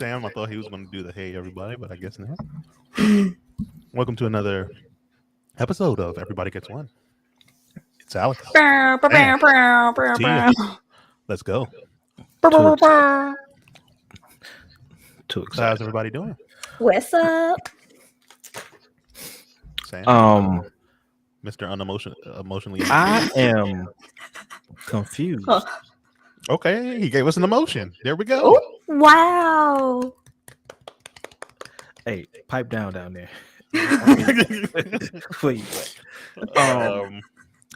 Sam. I thought he was going to do the hey everybody, but I guess not. Welcome to another episode of Everybody Gets One. It's Alex. Tia. Let's go. Too excited. How's everybody doing? What's up? Sam. Mr. Emotionally. I am confused. Huh. Okay, he gave us an emotion. There we go. Ooh, wow. Hey, pipe down there. Please.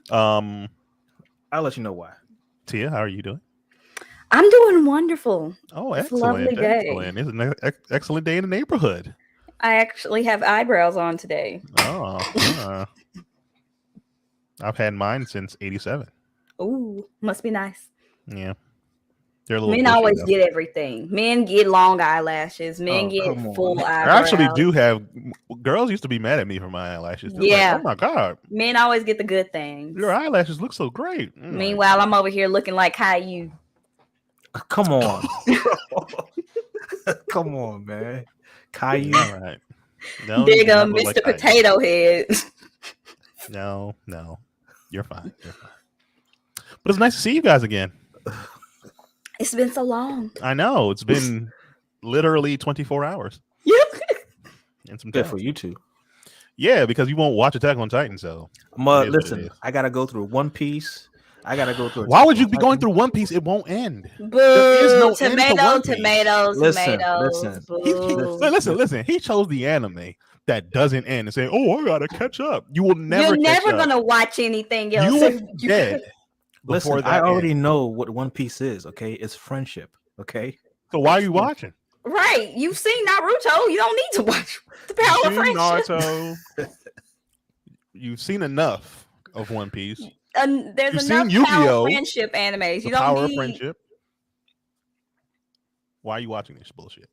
I'll let you know why. Tia, how are you doing? I'm doing wonderful. Oh, It's a excellent. lovely day. Excellent. It's an excellent day in the neighborhood. I actually have eyebrows on today. Oh, I've had mine since '87. Ooh, must be nice. Yeah, they're a little. Men bushy, always though. get everything. Men get long eyelashes. Men get come on. full I eyebrows. actually do have. Girls used to be mad at me for my eyelashes. They're Yeah. Like, oh my god, Men always get the good things. your eyelashes look so great. Meanwhile, I'm over here looking like Caillou. Come on. Come on, man. Caillou. All right. No, Big you do not look Mr. like I- Potato Head. No, you're fine. You're fine. But it's nice to see you guys again. It's been so long. I know it's been literally 24 hours and some Good time. for you two. Yeah, because you won't watch Attack on Titan, so it is what it Listen, is. I gotta go through One Piece. I gotta go through. Why would you be going through One Piece? It won't end. Boo! is no end to Tomato, One Piece. tomatoes, Listen, tomatoes. listen. Boo. Listen. He chose the anime that doesn't end and saying, "Oh, I gotta catch up." You will never. You're catch never up. gonna watch anything else. You will if be you- dead. Listen, before I that already ends. know what One Piece is. Okay, it's friendship. Okay, So why are you watching? Right. You've seen Naruto. You don't need to watch the Power of You've seen Friendship. Naruto. You've seen enough of One Piece. There's You've enough seen Power Yu-Gi-Oh! of Friendship animes. The You don't Power of need. Friendship. Why are you watching this bullshit?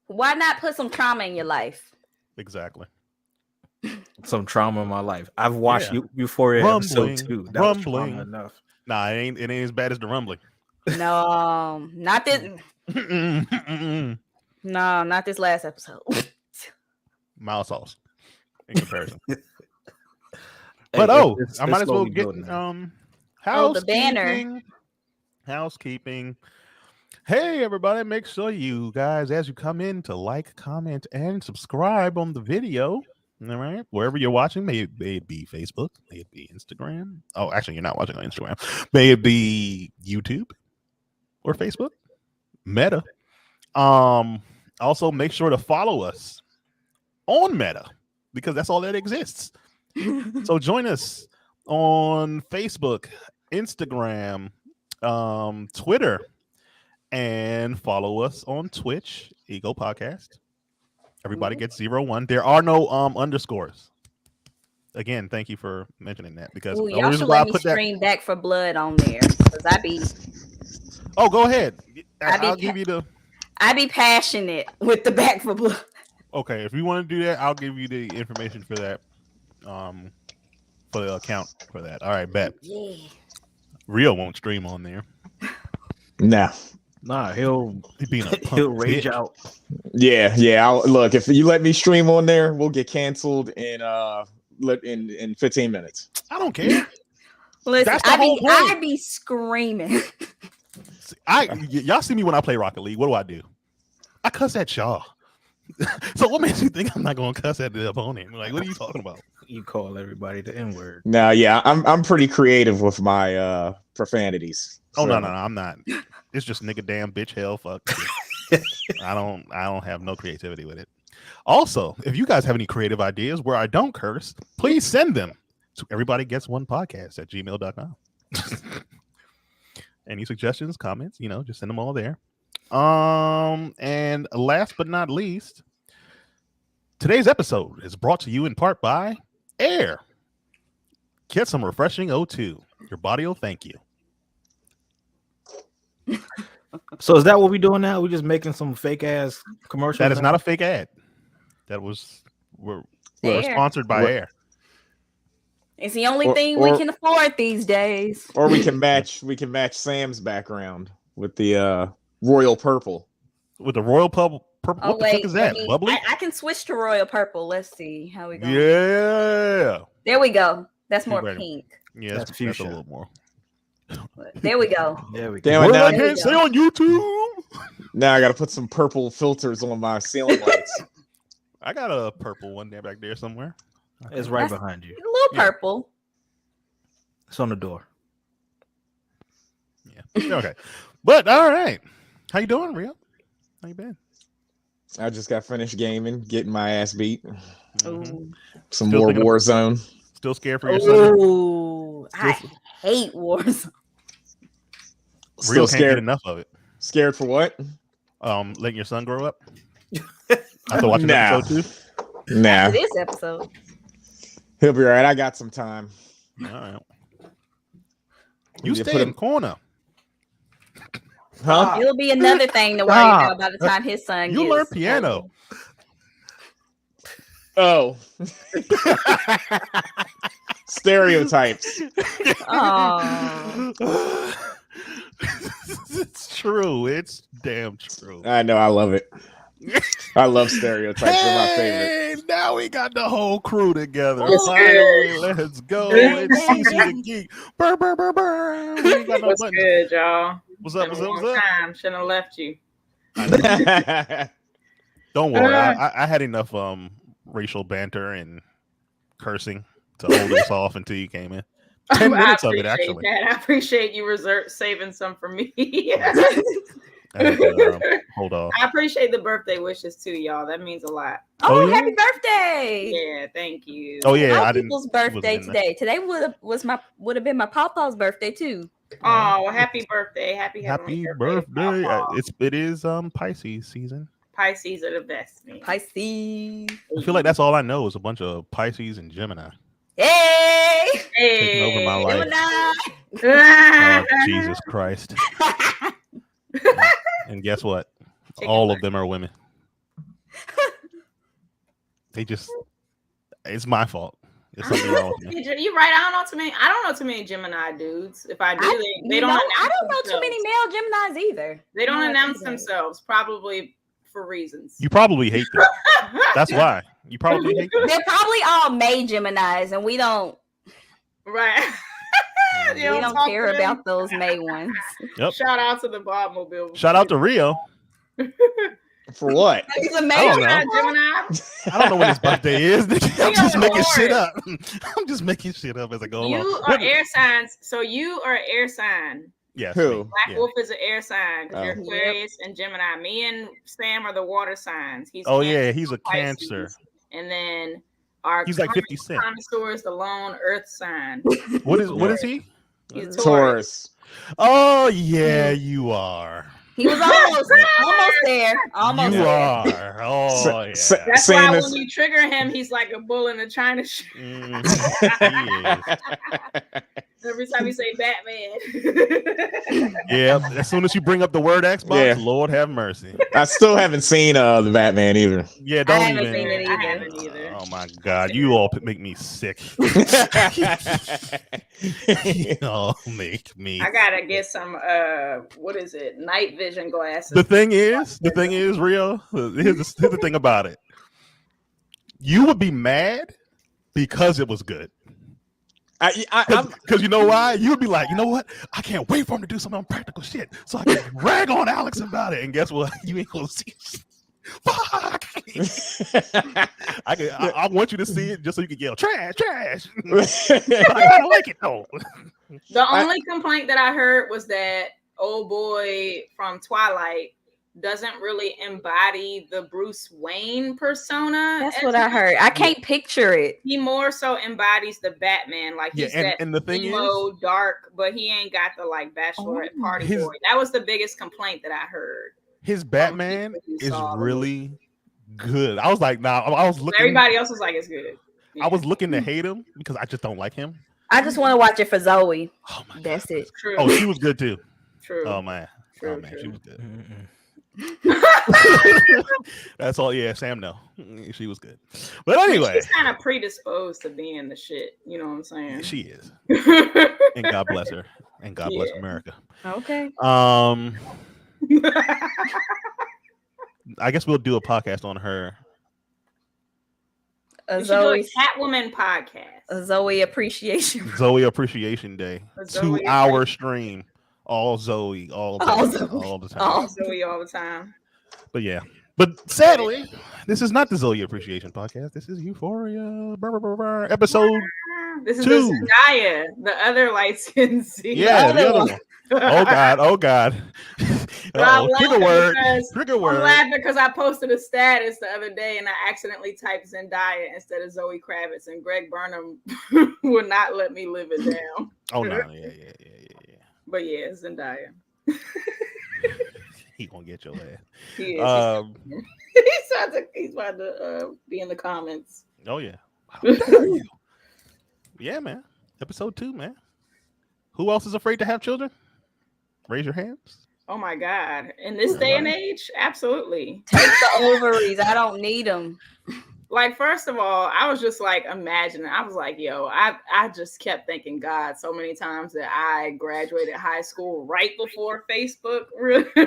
Why not put some trauma in your life? Exactly. some trauma in my life. I've watched Yeah. Euphoria Rumbling, episode 2. That was rumbling. trauma enough. Nah, it ain't as bad as the rumbling. No, not this. Mm. No, not this last episode. Mild sauce in comparison. Hey, But it's I might as well slowly get building now. Oh, the banner. Housekeeping. Hey everybody, make sure you guys, as you come in, to like, comment, and subscribe on the video. All right, wherever you're watching, may it be Facebook, may it be Instagram. Oh, actually, you're not watching on Instagram. May it be YouTube or Facebook, Meta. Also, make sure to follow us on Meta because that's all that exists. So join us on Facebook, Instagram, Twitter, and follow us on Twitch, Ego Podcast. Everybody gets 01. There are no underscores. Again, thank you for mentioning that because Ooh, the y'all only should reason why I let me put that. stream Back for Blood on there because I be Oh, go ahead. I I'll be- give you the. passionate with the Back for Blood. Okay, if you want to do that, I'll give you the information for that. For the account for that. All right, bet. Yeah. Rio won't stream on there. Nah, he'll He being a punk he'll rage bitch. out. Yeah. Look, if you let me stream on there, we'll get canceled in 15 minutes. I don't care. Listen, That's the whole point. I be screaming. Y'all see me when I play Rocket League. What do? I cuss at y'all. So what makes you think I'm not going to cuss at the opponent? Like, what are you talking about? You call everybody the N-word. Now, yeah, I'm pretty creative with my profanities. Oh So- no, I'm not. It's just nigga, damn, bitch, hell, fuck. I don't have no creativity with it. Also, if you guys have any creative ideas where I don't curse, please send them to everybodygets1podcast@gmail.com. Any suggestions, comments, just send them all there. And last but not least, today's episode is brought to you in part by Air. Get some refreshing O2. Your body will thank you. So is that what we're doing now? We're just making some fake ass commercials. That is now? not a fake ad. We're Air. sponsored by What? Air. It's the only Or- thing we or- can afford these days. Or we can match Sam's background with the royal purple. With the royal Purple. Oh What the fuck wait, is that? Bubbly? I can switch to royal purple. Let's see how we go. Yeah. There we go. That's more Ready. pink. Yeah, That's that's a fuchsia. little more. There we go. There we go. Damn it, Word now I can't say on YouTube. Now I gotta put some purple filters on my ceiling lights. I got a purple one there back there somewhere. It's right That's- behind you. A little purple. It's on the door. Yeah. Okay. But all right. How you doing, Rio? How you been? I just got finished gaming, getting my ass beat. Ooh. Some Still more thinking of- Warzone. Still scared for your son? Ooh. I hate wars. Still Rio can't get scared. enough of it. Scared for what? Letting your son grow up. After watching Nah. episode 2. Nah, This episode. he'll be all right. I got some time. All right. You Yeah, stay put in him- corner. Huh? It'll be another thing to worry Stop. about by the time his son You gets learn piano. older. Oh, stereotypes. Oh. It's true. It's damn true. I know. I love it. I love stereotypes. They're my favorite. Hey, now we got the whole crew together. What's Finally, let's go. It's CC the Geek. Burr, burr, burr, burr. We ain't got no What's buttons. good, y'all? What's up? Been What's a up? long What's up? time. Shouldn't have left you. Don't worry. I had enough racial banter and cursing to hold us off until you came in. 10 minutes of it, I appreciate actually. that. I appreciate you saving some for me. I had to, hold off. I appreciate the birthday wishes too, y'all. That means a lot. Oh, Oh, yeah? happy birthday! Yeah, thank you. Oh yeah, My I didn't. people's wasn't birthday in there. today. Today would have been my pawpaw's birthday too. Oh, well, happy birthday. Happy Happy heavenly birthday! Papa. It is Pisces season. Pisces are the best, man. Pisces. I feel like that's all I know is a bunch of Pisces and Gemini Hey! taking over my life. Gemini. Oh, Jesus Christ! And guess what? All of them are women. They just. It's my fault. There's something wrong with me. You're right. I don't know too many Gemini dudes. If I do, they don't. I don't know too announce many themselves. male Geminis either. They don't Now that I announce think about it. themselves, probably for reasons. You probably hate them. That's why. You probably hate them. They're probably all May Geminis, and we don't right. we You don't talk care to them. about those May ones. Yep. Shout out to the Bob Mobile. Shout out to Rio. For what? He's a I May don't know. Gemini. I don't know when his birthday is. I'm just are making shit bored. up. I'm just making shit up as I go You along. are air signs, so you are air sign. Yes. Who? Black Yeah. Wolf is an air sign because you're Oh. Aquarius and Gemini. Me and Sam are the water signs. He's Oh Cancer, yeah, he's a Pisces. Cancer. And then our He's like 50 Cent. connoisseur is the lone Earth sign. What is he? He's a Taurus. Taurus. Oh yeah, you are. He was almost there. Almost You there. are. Oh Sa- yeah. sa- That's Same why as- when you trigger him, he's like a bull in a china shop. Mm, he is. Every time you say Batman. Yeah. As soon as you bring up the word Xbox, Yeah. Lord have mercy. I still haven't seen the Batman either. Yeah. I Don't haven't even. seen it I either. haven't either. Oh my God, you all make me sick. Y'all make me. I gotta get some what is it? Night vision glasses. The thing is, Rio. Here's the thing about it. You would be mad because it was good. I'm Because you know why? You would be like, you know what? I can't wait for him to do some unpractical shit so I can rag on Alex about it. And guess what? You ain't gonna see. Fuck. I want you to see it just so you can yell trash, trash. But I kind of like it though. The only complaint that I heard was that old boy from Twilight doesn't really embody the Bruce Wayne persona. That's as what I much. heard. I can't picture it. He more so embodies the Batman. Like Yeah, he's that and the thing emo, dark, but he ain't got the like bachelorette Oh. party His- boy. That was the biggest complaint that I heard. His Batman you is saw the really good. I was like, nah, I was looking. Everybody else was like, it's good. I was looking to hate him because I just don't like him. I just want to watch it for Zoe. Oh my God. That's it. True. Oh, she was good too. True. Oh man. True, Oh man, she true. was good. That's all. Yeah, Sam. No, she was good. But anyway, She's kind of predisposed to being the shit. You know what I'm saying? she is, and God bless her, and God bless Yeah. America. Okay. I guess we'll do a podcast on her. We should do a Catwoman podcast. A Zoe appreciation. Zoe Appreciation Day. 2-hour stream. All Zoe, all the time. All the time. All Zoe all the time. But yeah. But sadly, this is not the Zoe Appreciation podcast. This is Euphoria. Episode This is 2. the Zendaya, the other light-skinned scene. Yeah, the other one. Oh God. Trigger word. I'm laughing because I posted a status the other day and I accidentally typed Zendaya instead of Zoe Kravitz, and Greg Burnham would not let me live it down. Oh no, yeah. But yeah, Zendaya. He gonna get your ass. He is. He's about to be in the comments. Oh yeah. How dare you? Yeah, man. Episode 2, man. Who else is afraid to have children? Raise your hands. Oh my God. In this day and age, absolutely. Take the ovaries. I don't need them. Like, first of all, I was just like imagining. I was like, yo, I just kept thanking God so many times that I graduated high school right before Facebook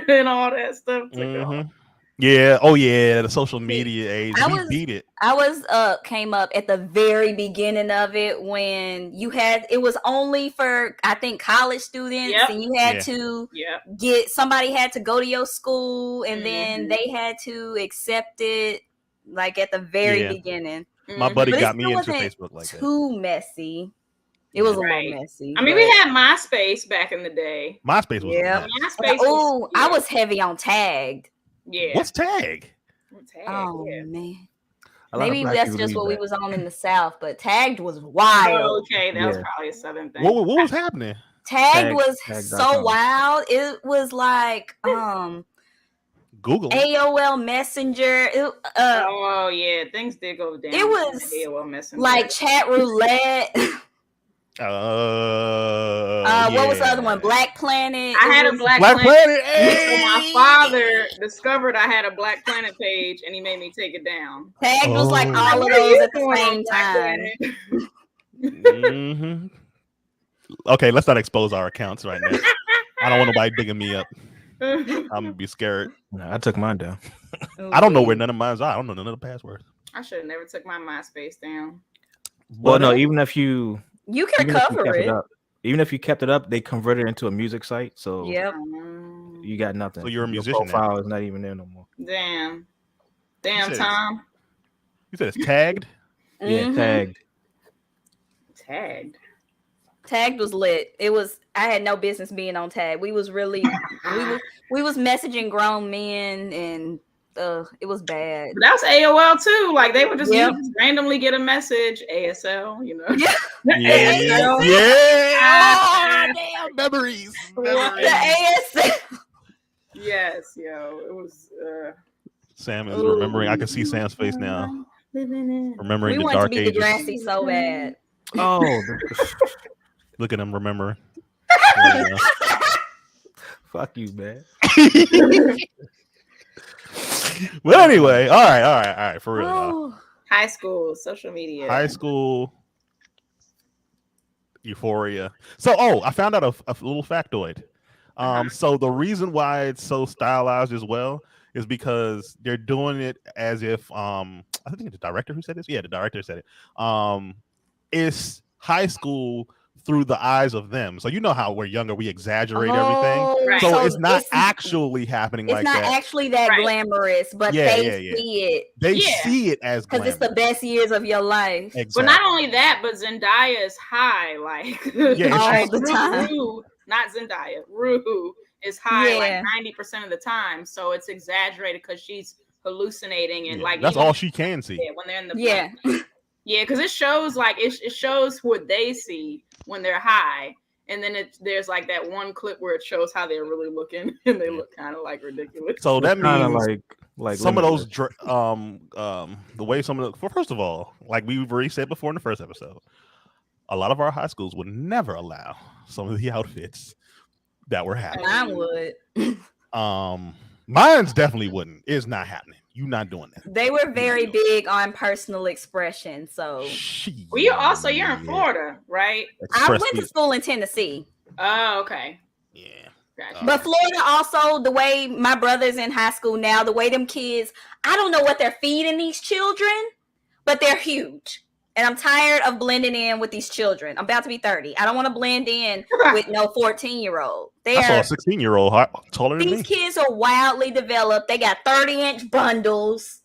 and all that stuff. Yeah. Oh yeah. The social media age. We beat it. I was came up at the very beginning of it when it was only for, I think, college students, and you had to somebody had to go to your school, and then they had to accept it like at the very beginning. My buddy got me into Facebook like that. Too messy. It was a little messy. I mean, we had MySpace back in the day. MySpace was MySpace. Oh, I was heavy on Tagged. Yeah. What's Tag? Oh man. Maybe that's just what we was on in the South, but Tagged was wild. Oh, okay, that was probably a Southern thing. What was happening? Tagged was so wild. It was like Google AOL Messenger. Oh yeah, things did go down. It was AOL Messenger. like chat roulette. What was the other one? Black Planet. I had a Black Planet. Hey! So my father discovered I had a Black Planet page, and he made me take it down. Tagged was like all of those at the same time. Okay, let's not expose our accounts right now. I don't want nobody digging me up. I'm gonna be scared. No, I took mine down. I don't know where none of mine are. I don't know none of the passwords. I should have never took my MySpace down. Well, no, even if you can cover it. Even if you kept it up, they converted it into a music site. So you got nothing. So you're a musician. Your profile is not even there no more. Damn, Tom. You said it's tagged? Yeah, Tagged. Tagged was lit. I had no business being on Tag. We was really we was messaging grown men, and it was bad. But that was AOL too. Like they would just randomly get a message, ASL, you know. Yeah. Oh, damn, memories. The ASL. Yes, yo. It was Sam is remembering. I can see Sam's face now. Remembering the dark ages. We want to be Degrassi so bad. Oh. Look at him remembering. Fuck you, man. Well, anyway, all right, for real. High school, social media. High school, Euphoria. So, I found out a little factoid. So the reason why it's so stylized as well is because they're doing it as if I think the director who said this. Yeah, the director said it. It's high school through the eyes of them. So you know how we're younger, we exaggerate everything. Right. So it's not actually happening like that. It's not actually that glamorous, but they see it. They see it as because it's the best years of your life. Exactly. But not only that, but Zendaya is high, like all the time. Rue, not Zendaya. Rue is high like 90% of the time. So it's exaggerated because she's hallucinating and like that's all she can see. When they're in the because it shows like it shows what they see when they're high, and then there's like that one clip where it shows how they're really looking, and they look kind of like ridiculous. So that means like some of those the way some of the first of all, like we've already said before in the first episode, a lot of our high schools would never allow some of the outfits that were happening. Mine would. Mine's definitely wouldn't. It's not happening. You're not doing that. They were very big on personal expression. So well, you're in Florida, right? I went to school in Tennessee. Oh, okay. Yeah. Gotcha. But Florida also, the way my brother's in high school now, the way them kids, I don't know what they're feeding these children, but they're huge. And I'm tired of blending in with these children. I'm about to be 30. I don't want to blend in with no 14-year-old. I saw a 16-year-old taller than me. These kids are wildly developed. They got 30-inch bundles.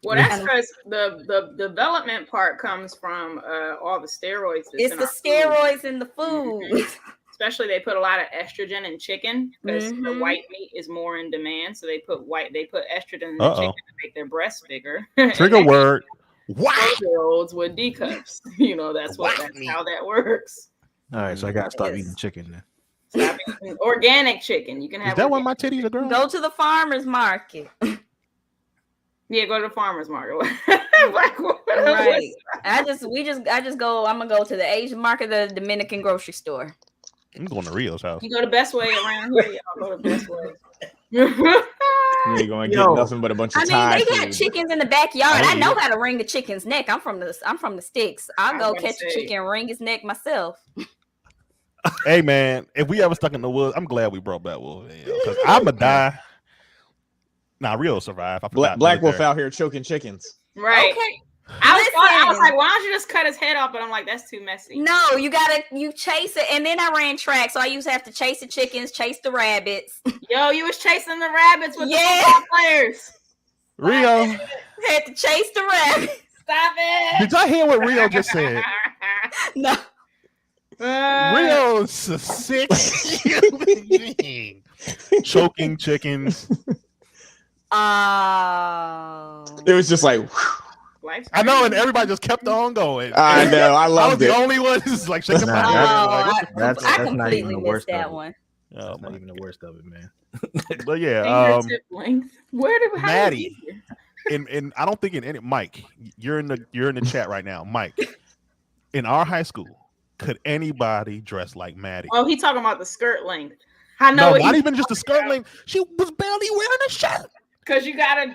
Well, that's because the development part comes from all the steroids. It's the steroids in the food. Mm-hmm. Especially, they put a lot of estrogen in chicken because the white meat is more in demand. So they put estrogen in the chicken to make their breasts bigger. Trigger word. Wow. 4-year-olds with D cups. That's how that works. All right, so I gotta stop eating chicken then. Stop eating organic chicken. You can have. Is that why my titties are growing? Go to the farmer's market. Yeah, go to the farmer's market. Right. I just go. I'm gonna go to the Asian market, the Dominican grocery store. I'm going to Rio's house. You go to Best Way around here. Y'all go to Best Way. You ain't gonna get nothing but a bunch of Thai they got food. chickens in the backyard. I know how to wring the chicken's neck. I'm from the sticks. I'll go catch a chicken and wring his neck myself. Hey man, if we ever stuck in the woods, I'm glad we brought Black Wolf in because I'ma die. Nah, Rio survive. Black Wolf out here choking chickens. Right. Okay. I was like, why don't you just cut his head off? But I'm like, that's too messy. No, you chase it. And then I ran track, so I used to have to chase the chickens, chase the rabbits. Yo, you was chasing the rabbits with the football players. Rio had to chase the rabbits. Stop it. Did y'all hear what Rio just said? No. Rio's a sick human being. Choking chickens. It was just like I know, and everybody just kept on going. I know, I loved it. I was the only one who's like shaking my head. That's not even the worst that of one. That's not even the worst of it, man. But yeah, Maddie, and I don't think in any Mike, you're in the chat right now, Mike. In our high school, could anybody dress like Maddie? Oh, he talking about the skirt length. I know. No, not even just the skirt length. She was barely wearing a shirt. Because you gotta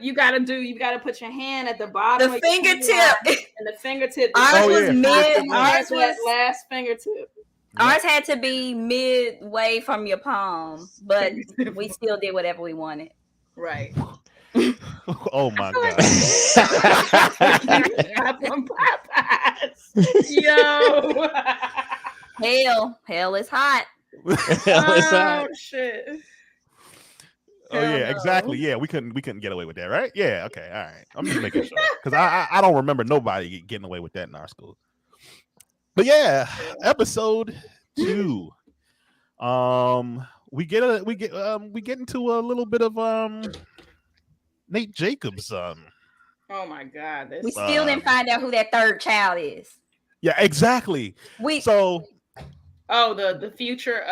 put your hand at the bottom, the fingertip, and the fingertip. Ours was mid. Ours was last fingertip. Ours had to be midway from your palm, but we still did whatever we wanted. Right. Oh my god. Yo. Hell is hot. Oh shit. Oh yeah, exactly. Yeah, we couldn't get away with that, right? Yeah, okay, all right. I'm just making sure because I don't remember nobody getting away with that in our school. But yeah, episode 2. We get into a little bit of Nate Jacobs. Oh my god, we still didn't find out who that third child is. Yeah, exactly. The future.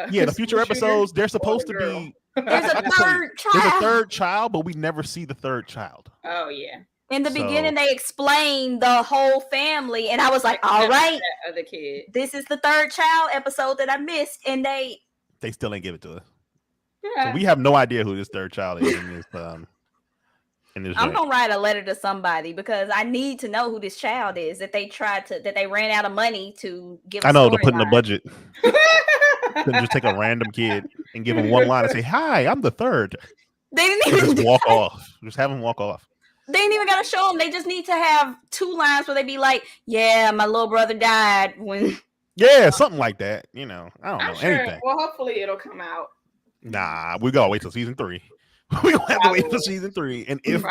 The future episodes. They're supposed to be. There's a third child. There's a third child, but we never see the third child. Oh yeah. In the beginning, they explained the whole family, and I was like, "All right, other kid. This is the third child episode that I missed," and they still ain't give it to us. Yeah. So we have no idea who this third child is in this. I'm gonna write a letter to somebody because I need to know who this child is that they ran out of money to give. I know to put in the budget. Couldn't just take a random kid and give him one line and say, "Hi, I'm the third." They didn't even just walk off. Just have him walk off. They ain't even gotta show them. They just need to have 2 lines where they be like, "Yeah, my little brother died when." Yeah, something like that. I don't know anything. Well, hopefully it'll come out. Nah, we gotta wait till season 3. We gonna have to wait for season 3, and if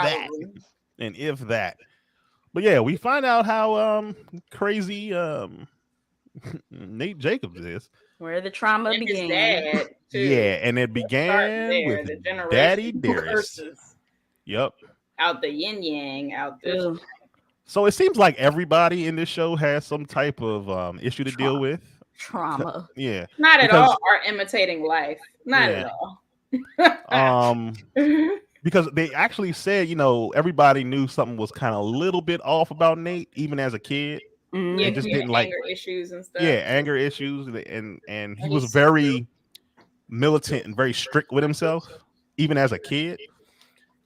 that. But yeah, we find out how crazy Nate Jacobs is. Where the trauma began. Yeah, and it began with Daddy Dearest. Yep. Out the yin yang, out the. So it seems like everybody in this show has some type of issue to deal with. Trauma. Yeah. Not at all are imitating life. Not at all. Because they actually said, everybody knew something was kind of a little bit off about Nate, even as a kid. Mm-hmm. They just didn't like anger issues and stuff. Yeah, anger issues, and he was very militant and very strict with himself, even as a kid.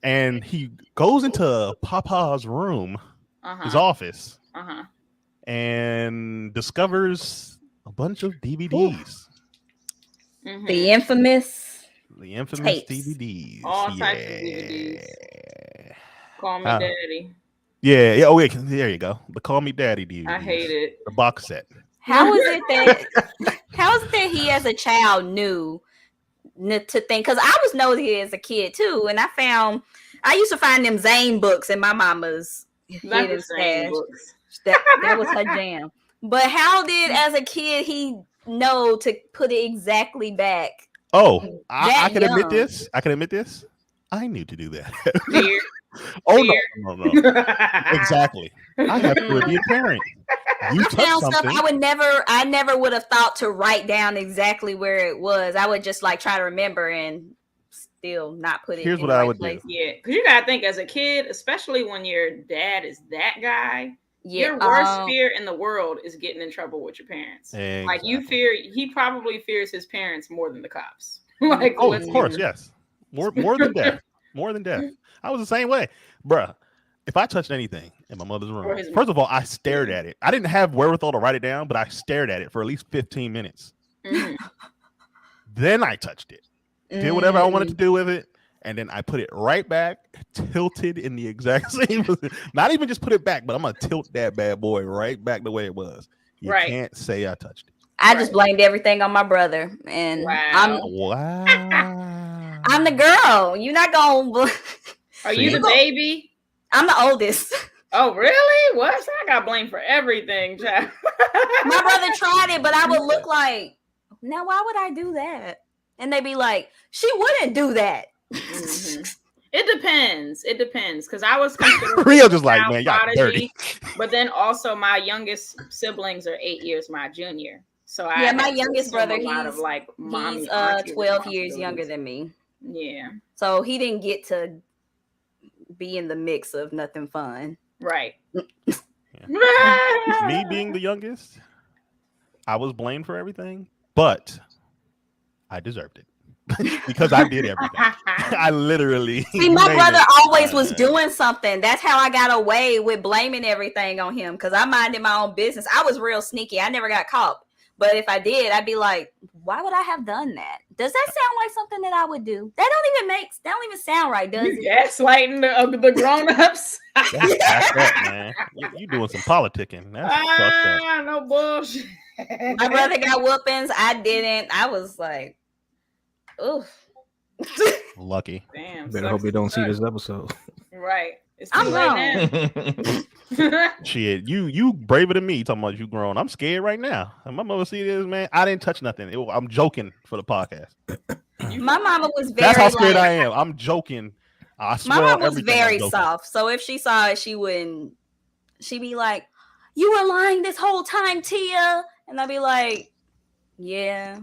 And he goes into Papa's room, his office, and discovers a bunch of DVDs. The infamous tapes. DVDs. All types of DVDs. Call Me Daddy. Yeah. Oh, wait. There you go. The Call Me Daddy DVDs. I hate it. The box set. How is it that he as a child knew to think? Because I was nosy as a kid too, and I used to find them Zane books in my mama's hidden stash. That was her jam. But how did, as a kid, he know to put it exactly back? Oh, I can admit this. I knew to do that. Fear. Oh no. Exactly. I have to be a parent. You touched something. I never would have thought to write down exactly where it was. I would just like try to remember and still not put it. Here's in what the I right would place. do. Yeah, because you gotta think as a kid, especially when your dad is that guy. Yeah, your worst fear in the world is getting in trouble with your parents. Exactly. Like he probably fears his parents more than the cops. Like, of course, yes. More than death. More than death. I was the same way. Bruh, if I touched anything in my mother's room, first of all, I stared at it. I didn't have wherewithal to write it down, but I stared at it for at least 15 minutes. Then I touched it. Did whatever I wanted to do with it. And then I put it right back, tilted in the exact same. Not even just put it back, but I'm going to tilt that bad boy right back the way it was. You can't say I touched it. I just blamed everything on my brother. And I'm the girl. You're not going to... Are you the baby? I'm the oldest. Oh, really? What? So I got blamed for everything, child. My brother tried it, but I would look like, now why would I do that? And they'd be like, she wouldn't do that. It depends. Because I was considered Rio just like, man, y'all dirty. But then also my youngest siblings are 8 years my junior. So my youngest brother, he's 12 years younger than me. Yeah. So he didn't get to be in the mix of nothing fun. Right. Me being the youngest, I was blamed for everything, but I deserved it. Because I did everything. I literally. See, my brother always was doing something. That's how I got away with blaming everything on him. Because I minded my own business. I was real sneaky. I never got caught. But if I did, I'd be like, why would I have done that? Does that sound like something that I would do? That don't even sound right, does it? Gaslighting the grown-ups. That's that, man. You doing some politicking. That's no bullshit. My brother got whoopings. I didn't. I was like, oof. Lucky. Damn. Better hope they don't see this episode. Right. It's too late now. Shit, you braver than me. Talking about you grown. I'm scared right now. My mother see this, man. I didn't touch nothing. I'm joking for the podcast. My mama was very. That's how scared I am. I'm joking. I swear. My mama was very soft. So if she saw it, she wouldn't. She'd be like, "You were lying this whole time, Tia," and I'd be like, "Yeah."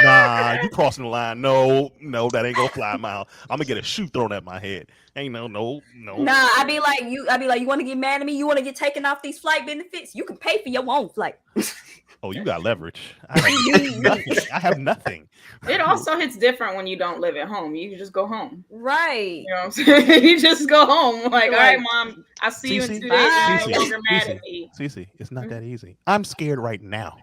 Nah, you crossing the line. No, that ain't gonna fly a mile. I'm gonna get a shoe thrown at my head. Ain't no. Nah, I'd be like, you want to get mad at me? You want to get taken off these flight benefits? You can pay for your own flight. Oh, you got leverage. I have nothing. It also hits different when you don't live at home. You can just go home. Right. You know what I'm saying? You just go home. Like, all right, Mom, I'll see you in 2 days. You're mad at me. Cece, it's not that easy. I'm scared right now.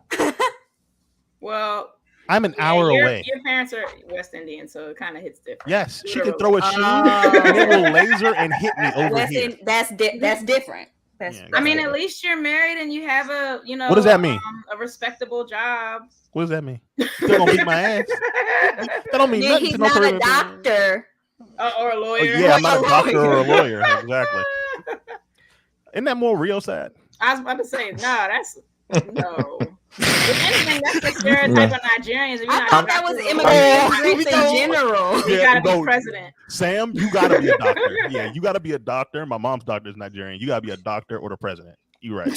Well, I'm an hour away. Your parents are West Indian, so it kind of hits different. Yes, she can throw a shoe, and it will laser and hit me over here. That's different. I mean, at least you're married and you have a, what does that mean? A respectable job. What does that mean? Still gonna beat my ass? That don't mean nothing. He's not a doctor or a lawyer. Yeah, I'm not a doctor or a lawyer. Exactly. Isn't that more real sad? I was about to say, no. If anything, that's the stereotype of Nigerians. I thought that was immigrants in general. You gotta be president. Sam, you gotta be a doctor. Yeah, you gotta be a doctor. My mom's doctor is Nigerian. You gotta be a doctor or the president. You right.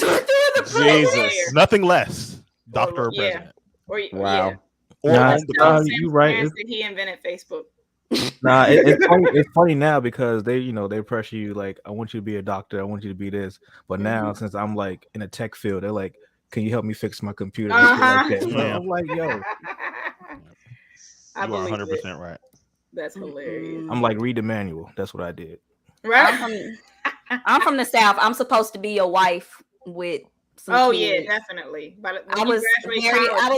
Jesus. Nothing less. Doctor or president. Wow. Yeah. You right. He invented Facebook. Nah, it's funny now because they pressure you like, I want you to be a doctor, I want you to be this. But now since I'm like in a tech field, they're like, can you help me fix my computer? Like that. Yeah. I'm like, yo. You are 100% right. That's hilarious. I'm like, read the manual. That's what I did. Right. I'm from the South. I'm supposed to be a wife with Oh kids. yeah, definitely. But I was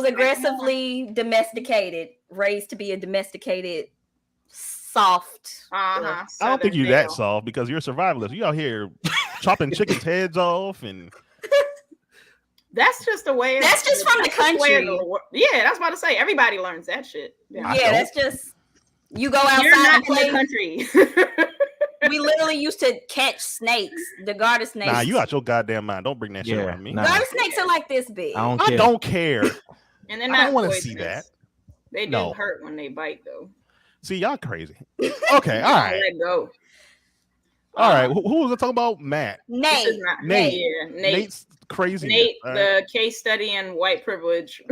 aggressively domesticated, raised to be a domesticated, soft. Uh-huh. I don't think you're that soft because you're a survivalist. You out here chopping chickens' heads off, and that's just the way. That's just from the country. Yeah, that's about to say. Everybody learns that shit. Yeah, that's just you go outside. You're not in the country. We literally used to catch snakes, the garter snakes. Nah, you out your goddamn mind. Don't bring that shit around me. Garter snakes are like this big. I don't care. And they're I don't want to see that. They do hurt when they bite, though. See, y'all crazy. Okay, all right. Let go. All right, who was I talking about? Matt. Nate. Nate. Yeah, Nate's crazy. Nate, the case study in white privilege.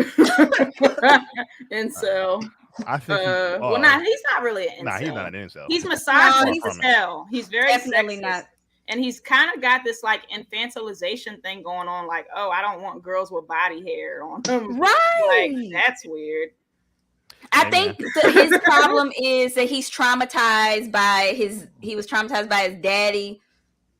And so... I think he's not really an incel. Nah, he's not an incel. He's misogynist as hell. He's very definitely sexist. Not. And he's kind of got this like infantilization thing going on, like, oh, I don't want girls with body hair on them. Right. Like, that's weird. I think his problem is that he was traumatized by his daddy.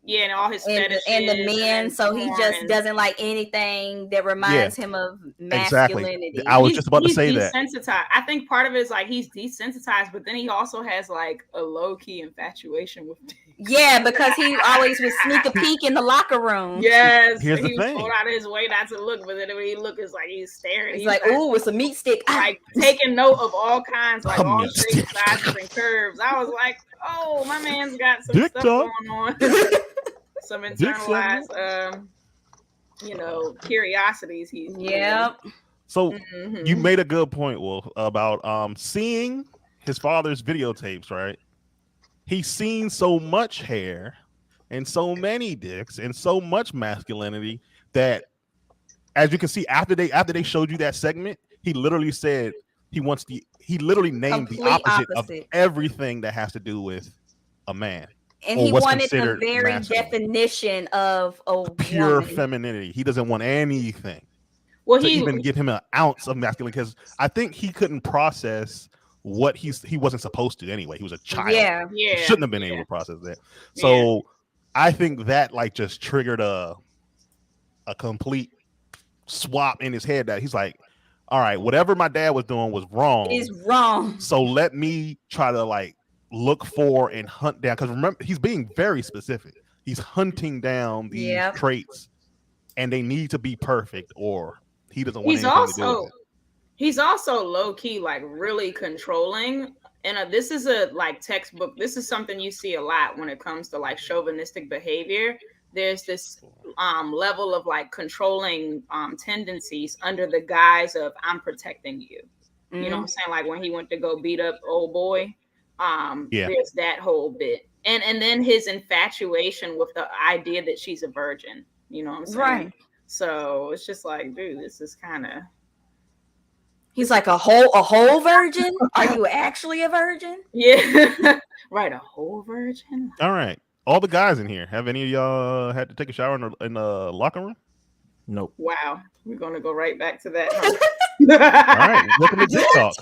Yeah, and all his fetishes and the men, so he just doesn't like anything that reminds him of masculinity. Exactly. I was just about to say that. Desensitized. I think part of it is like he's desensitized, but then he also has like a low key infatuation with. Yeah, because he always would sneak a peek in the locker room. Yes, here's the he thing. would go out of his way not to look, but then when he look, it's like he's staring. He's like, "Ooh, it's a meat stick." Like taking note of all kinds, like all shapes, sizes, and curves. I was like, "Oh, my man's got some stuff going on." Some internalized, curiosities. So you made a good point, Wolf, about seeing his father's videotapes. Right? He's seen so much hair and so many dicks and so much masculinity that, as you can see, after they showed you that segment, he literally said he literally named the opposite of everything that has to do with a man. And he wanted the very definition of a pure woman. femininity. He doesn't want anything to even give him an ounce of masculine, because I think he couldn't process what he wasn't supposed to anyway. He was a child. Yeah. He shouldn't have been able to process that. So I think that like just triggered a complete swap in his head that he's like, all right, whatever my dad was doing was wrong. Is wrong. So let me try to like look for and hunt down, because remember, he's being very specific. He's hunting down these traits, and they need to be perfect, or he doesn't want anything to do with it. He's also low key, like really controlling. And this is a like textbook. This is something you see a lot when it comes to like chauvinistic behavior. There's this level of like controlling tendencies under the guise of I'm protecting you. Mm-hmm. You know what I'm saying? Like when he went to go beat up old boy. There's that whole bit, and then his infatuation with the idea that she's a virgin. You know what I'm saying? Right. So it's just like, dude, this is kind of. He's like a whole virgin. Are you actually a virgin? Yeah, right. A whole virgin. All right, all the guys in here. Have any of y'all had to take a shower in the locker room? Nope. Wow, we're gonna go right back to that. Huh? All right, welcome to Dick Talk.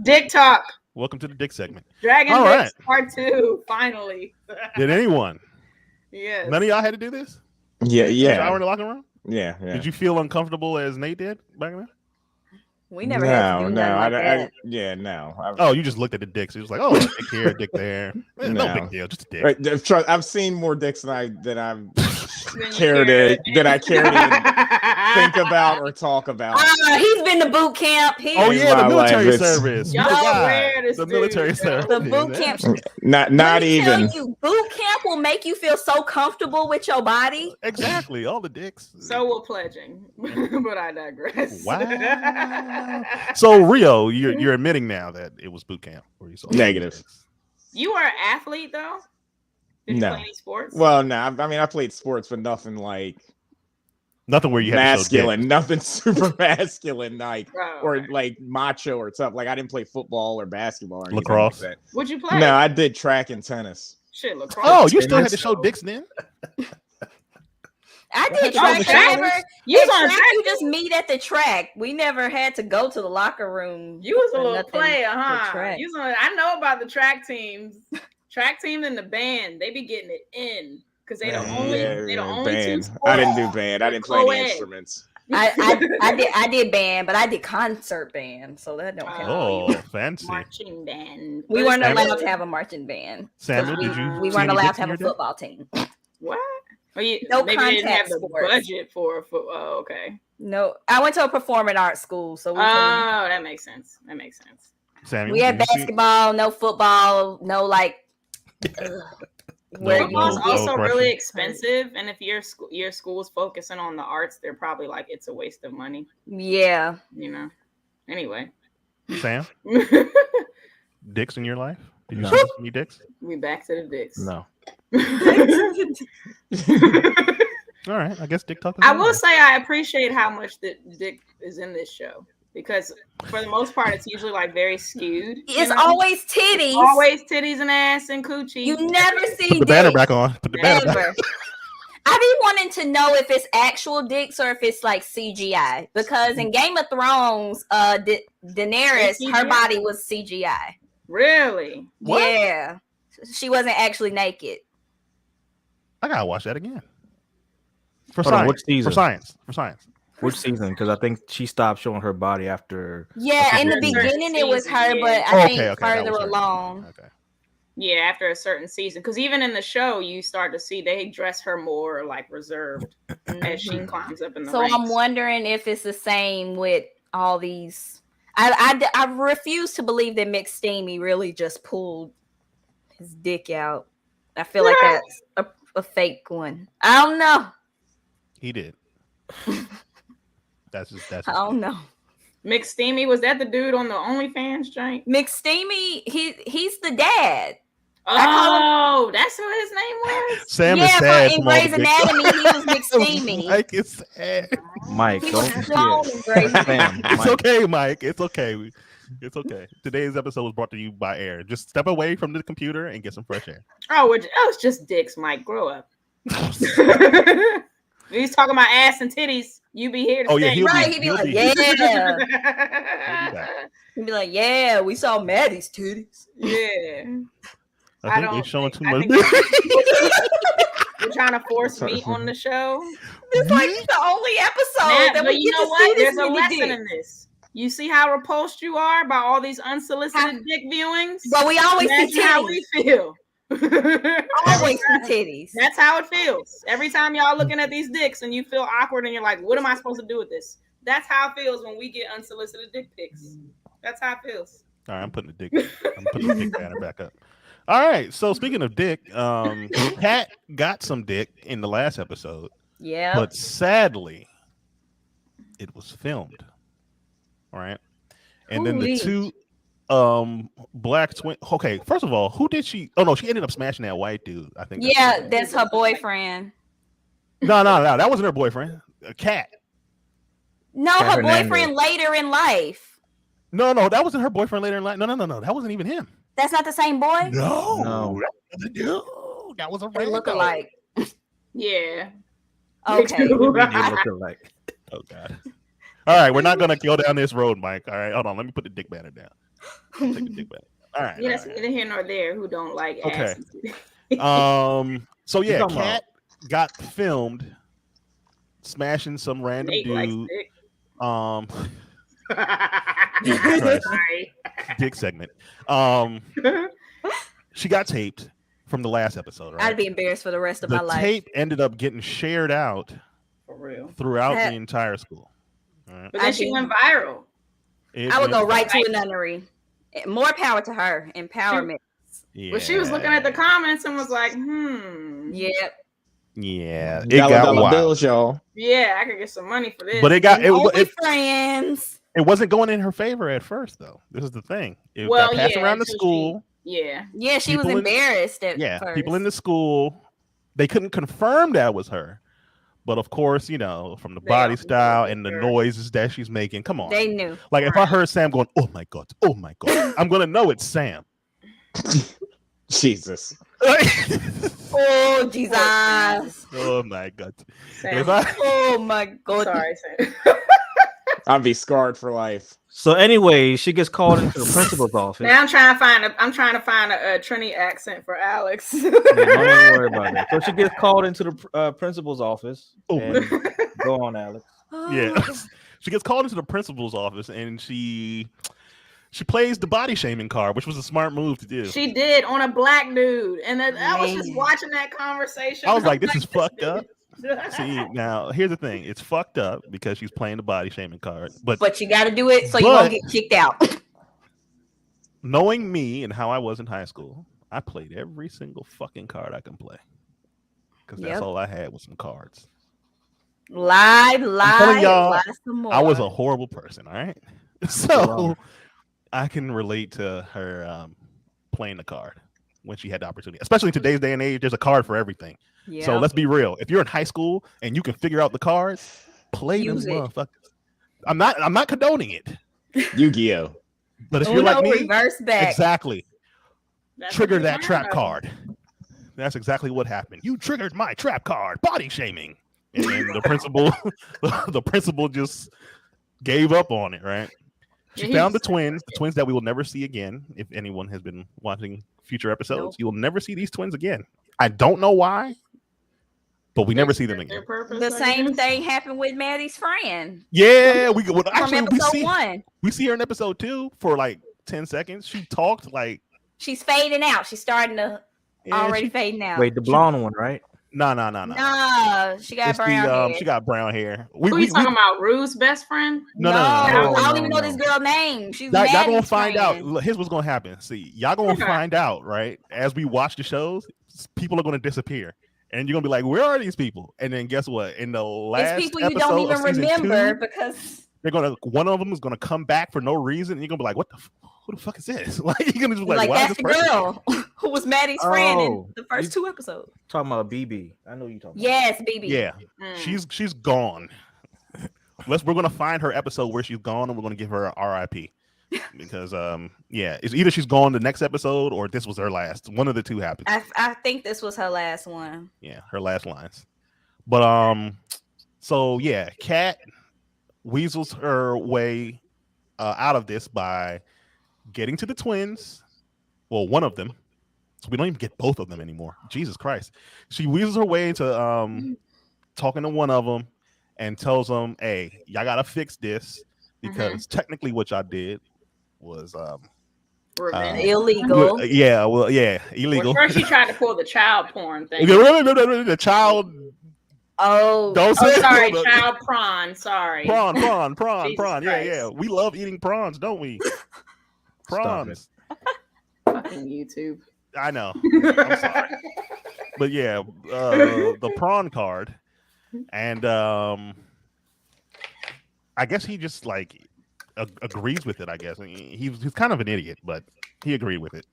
Dick Talk. Welcome to the dick segment. Dragon Dicks Part 2, finally. Did anyone? Yes. None of y'all had to do this? Yeah. Shower in the locker room? Yeah. Did you feel uncomfortable as Nate did back then? We never had to do that. Oh, you just looked at the dicks. It was like, oh, dick here, dick there. No big deal, just a dick. Right, I've seen more dicks than I care to think about or talk about. He's been to boot camp. The military service. The military service. The boot camp. Not even. Boot camp will make you feel so comfortable with your body. Exactly, all the dicks. So will pledging, but I digress. Wow. So Rio, you're admitting now that it was boot camp where you saw negative. You were an athlete though? Did you play any sports? Well, no. I mean, I played sports, but nothing like nothing where you had masculine, nothing super masculine, like or like macho or tough. Like I didn't play football or basketball or lacrosse. Like that. What'd you play? No, I did track and tennis. Shit, lacrosse. Oh, you still had to show dicks then? I did track. You just meet at the track. We never had to go to the locker room. You was a little player, huh? I know about the track teams. Track team and the band, they be getting it in. because they the only band. two I didn't do band. I didn't play any instruments. I did band, but I did concert band, so that don't count. Oh, fancy marching band. We weren't allowed to have a marching band. Samuel, did you? We weren't allowed to have a football team. What? Well, no maybe contact they didn't have the sports. budget for a football. Oh, okay. No, I went to a performing arts school, so that makes sense. That makes sense. Samuel, we had basketball, no football, no like. Football's also really expensive, and if your school's focusing on the arts, they're probably like it's a waste of money. Yeah, you know. Anyway, Sam, dicks in your life? Did you No. see any dicks? We back to the dicks. No. All right, I guess dick talk. I will say I appreciate how much the dick is in this show. Because for the most part, it's usually like very skewed. It's always titties. Always titties and ass and coochie. You never see Put the banner back on. Put the banner back. I be wanting to know if it's actual dicks or if it's like CGI. Because in Game of Thrones, Daenerys, her body was CGI. Really? What? Yeah. She wasn't actually naked. I gotta watch that again. For Hold on, science. which season? For science. Which season? Because I think she stopped showing her body after. Yeah, in the beginning it was her, but I think further along. Okay. Yeah, after a certain season. Because even in the show, you start to see they dress her more like reserved as she climbs up in the ranks. I'm wondering if it's the same with all these. I refuse to believe that McSteamy really just pulled his dick out. I feel like that's a fake one. I don't know. He did. That's I don't know. McSteamy, was that the dude on the OnlyFans joint? McSteamy, he's the dad. Oh, that's what his name was. Sam is sad. In Grey's Anatomy, he was McSteamy. Mike is sad. Mike, don't. It's okay, Mike. It's okay. It's okay. Today's episode was brought to you by air. Just step away from the computer and get some fresh air. Oh, it's just dicks, Mike. Grow up. He's talking about ass and titties. You be here to stay. He'd be like, yeah. He'd be like, yeah, we saw Maddie's titties. Yeah. I think they're showing too much. We're trying to force meat on the show. It's like the only episode that but we you get know to what? see There's this a lesson dick. in this. You see how repulsed you are by all these unsolicited dick viewings? But we always see titties. How we feel. Always see titties. That's how it feels. Every time y'all looking at these dicks and you feel awkward and you're like, what am I supposed to do with this? That's how it feels when we get unsolicited dick pics. That's how it feels. All right, I'm putting the dick banner back up. All right, so speaking of dick, Kat got some dick in the last episode. Yeah. But sadly, it was filmed. All right. And then the two black twin. Okay, first of all, who did she? Oh no, she ended up smashing that white dude. I think. Yeah, that's her boyfriend. No, that wasn't her boyfriend. A Cat. No, Kat her Hernandez. boyfriend later in life. No, that wasn't her boyfriend later in life. No, that wasn't even him. That's not the same boy. No. That was a They look alike. Yeah. Okay. They look alike. Oh God. All right, we're not gonna go down this road, Mike. All right, hold on. Let me put the dick banner down. Take the dick banner. All right. Yeah, that's neither here nor there. Who don't like Okay. ass? So yeah, Kat got filmed smashing some random dude. Dick segment. She got taped from the last episode, right? I'd be embarrassed for the rest of my life. The tape ended up getting shared out For real. throughout the entire school. All right. But then she went viral. I would go right to a nunnery. More power to her. Empowerment. Yeah. But she was looking at the comments and was like, Yep. Yeah. It $1 got bills, y'all. Yeah, I could get some money for this. But it got friends. It wasn't going in her favor at first, though. This is the thing. It got passed around the school. Yeah, she was embarrassed at first. People in the school, they couldn't confirm that was her. But of course, from the body style and the noises that she's making, come on. They knew. Like if I heard Sam going, "Oh my god, I'm gonna know it's Sam." Jesus. Oh Jesus. Oh my god. Oh my god. Sorry, Sam. I'll be scarred for life. So anyway, she gets called into the principal's office. Now I'm trying to find a Trini accent for Alex. Yeah, don't even worry about it. So she gets called into the principal's office. And go on, Alex. Yeah, she gets called into the principal's office, and she plays the body shaming card, which was a smart move to do. She did on a black dude, and I was just watching that conversation. I was like, "This is fucked up." See, now here's the thing: it's fucked up because she's playing the body shaming card, but you got to do it so you won't get kicked out. Knowing me and how I was in high school, I played every single fucking card I can play because that's all I had was some cards. Lie some more. I was a horrible person. All right, so I can relate to her playing the card when she had the opportunity, especially in today's day and age. There's a card for everything. Yeah. So let's be real. If you're in high school and you can figure out the cards, play them motherfuckers. I'm not condoning it. Yu-Gi-Oh. But if you're like me, reverse back. Exactly. Trigger that trap card. That's exactly what happened. You triggered my trap card. Body shaming. And then the principal just gave up on it, right? She found the twins that we will never see again. If anyone has been watching future episodes, you will never see these twins again. I don't know why, but we never see them again. The same thing happened with Maddie's friend. Yeah, we see her in episode 2 for like 10 seconds. She talked like she's fading out. She's starting to fading out. Wait, the blonde one, right? No. No, she got brown hair. She got brown hair. Who you talking about? Rue's best friend? No. I don't even know this girl's name. She's y'all gonna find out. Here's what's gonna happen. See, y'all gonna find out, right? As we watch the shows, people are gonna disappear, and you're gonna be like, "Where are these people?" And then guess what? In the last it's people you don't even remember because one of them is gonna come back for no reason, and you're gonna be like, "What the? Who the fuck is this?" Like you're gonna just be like, "Why that's the girl who was Maddie's friend in the first 2 episodes." Talking about BB. I know you talking. Yes, BB. Yeah, she's gone. We're gonna find her episode where she's gone, and we're gonna give her a RIP because it's either she's gone the next episode or this was her last. One of the two happened. I think this was her last one. Yeah, her last lines. But so yeah, Kat weasels her way out of this by getting to the twins. Well, one of them. So we don't even get both of them anymore. Jesus Christ. She weasels her way into talking to one of them and tells them, "Hey, y'all gotta fix this because technically what y'all did was illegal." Illegal. Well, first she tried to pull the child porn thing. The child. Oh, don't say sorry, child prawn. Sorry, prawn. Yeah. We love eating prawns, don't we? Prawns. Fucking YouTube. I know. I'm sorry. But yeah, the prawn card, and I guess he just like agrees with it. I guess he's kind of an idiot, but he agreed with it.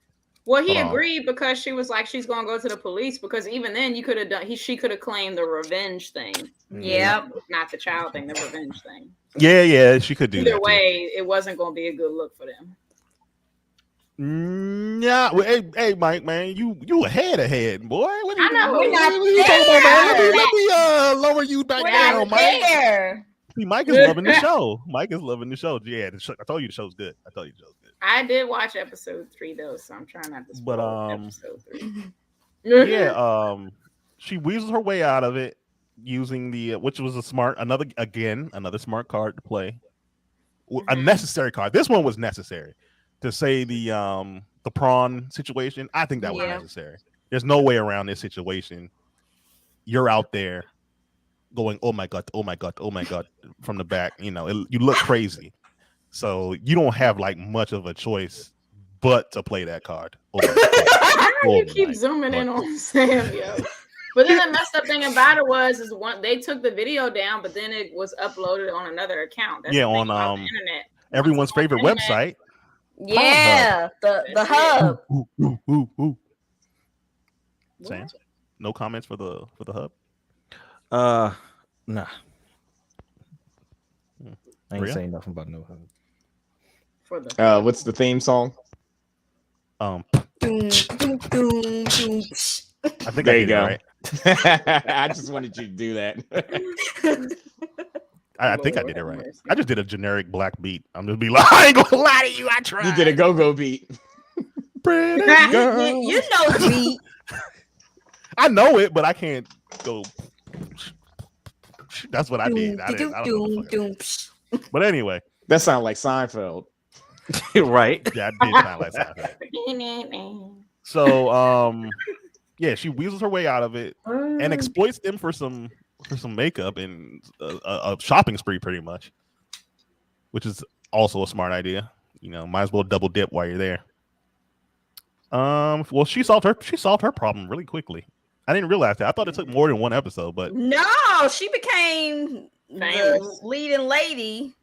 Well, he agreed because she was like, she's gonna go to the police because even then you could have done. She could have claimed the revenge thing. Yeah, not the child thing, the revenge thing. Yeah, she could do that. Either way, it wasn't gonna be a good look for them. Yeah, well, hey, Mike, man, you ahead, boy. What I know. What are you talking about, man? Let me lower you back down, Mike. See, Mike is loving the show. Yeah, I told you the show's good. I did watch episode 3 though, so I'm trying not to spoil episode 3. Yeah, she weasels her way out of it using which was another smart card to play. A necessary card. This one was necessary. To say the prawn situation, I think that was necessary. There's no way around this situation. You're out there going, oh my god, from the back. You look crazy, so you don't have like much of a choice but to play that card. You keep zooming in on Sam, yo. But then the messed up thing about it is they took the video down, but then it was uploaded on another account. That's on the internet. Everyone's favorite website. Yeah, the hub. Ooh. Sam, no comments for the hub. Nah. I ain't saying nothing about no hub. For the what's the theme song? I think there I you go. Right. I just wanted you to do that. I think I did it right. I just did a generic black beat. I'm just be like, I ain't gonna lie to you. I tried. You did a go-go beat. You know the beat. I know it, but I can't go. That's what I did. I don't know. But anyway, that sounds like Seinfeld. Right? Yeah, it did sound like Seinfeld. So, yeah, she weasels her way out of it and exploits them for some makeup and a shopping spree, pretty much, which is also a smart idea. You know, might as well double dip while you're there. Well, she solved her problem really quickly. I didn't realize that. I thought it took more than one episode, but no, she became the leading lady.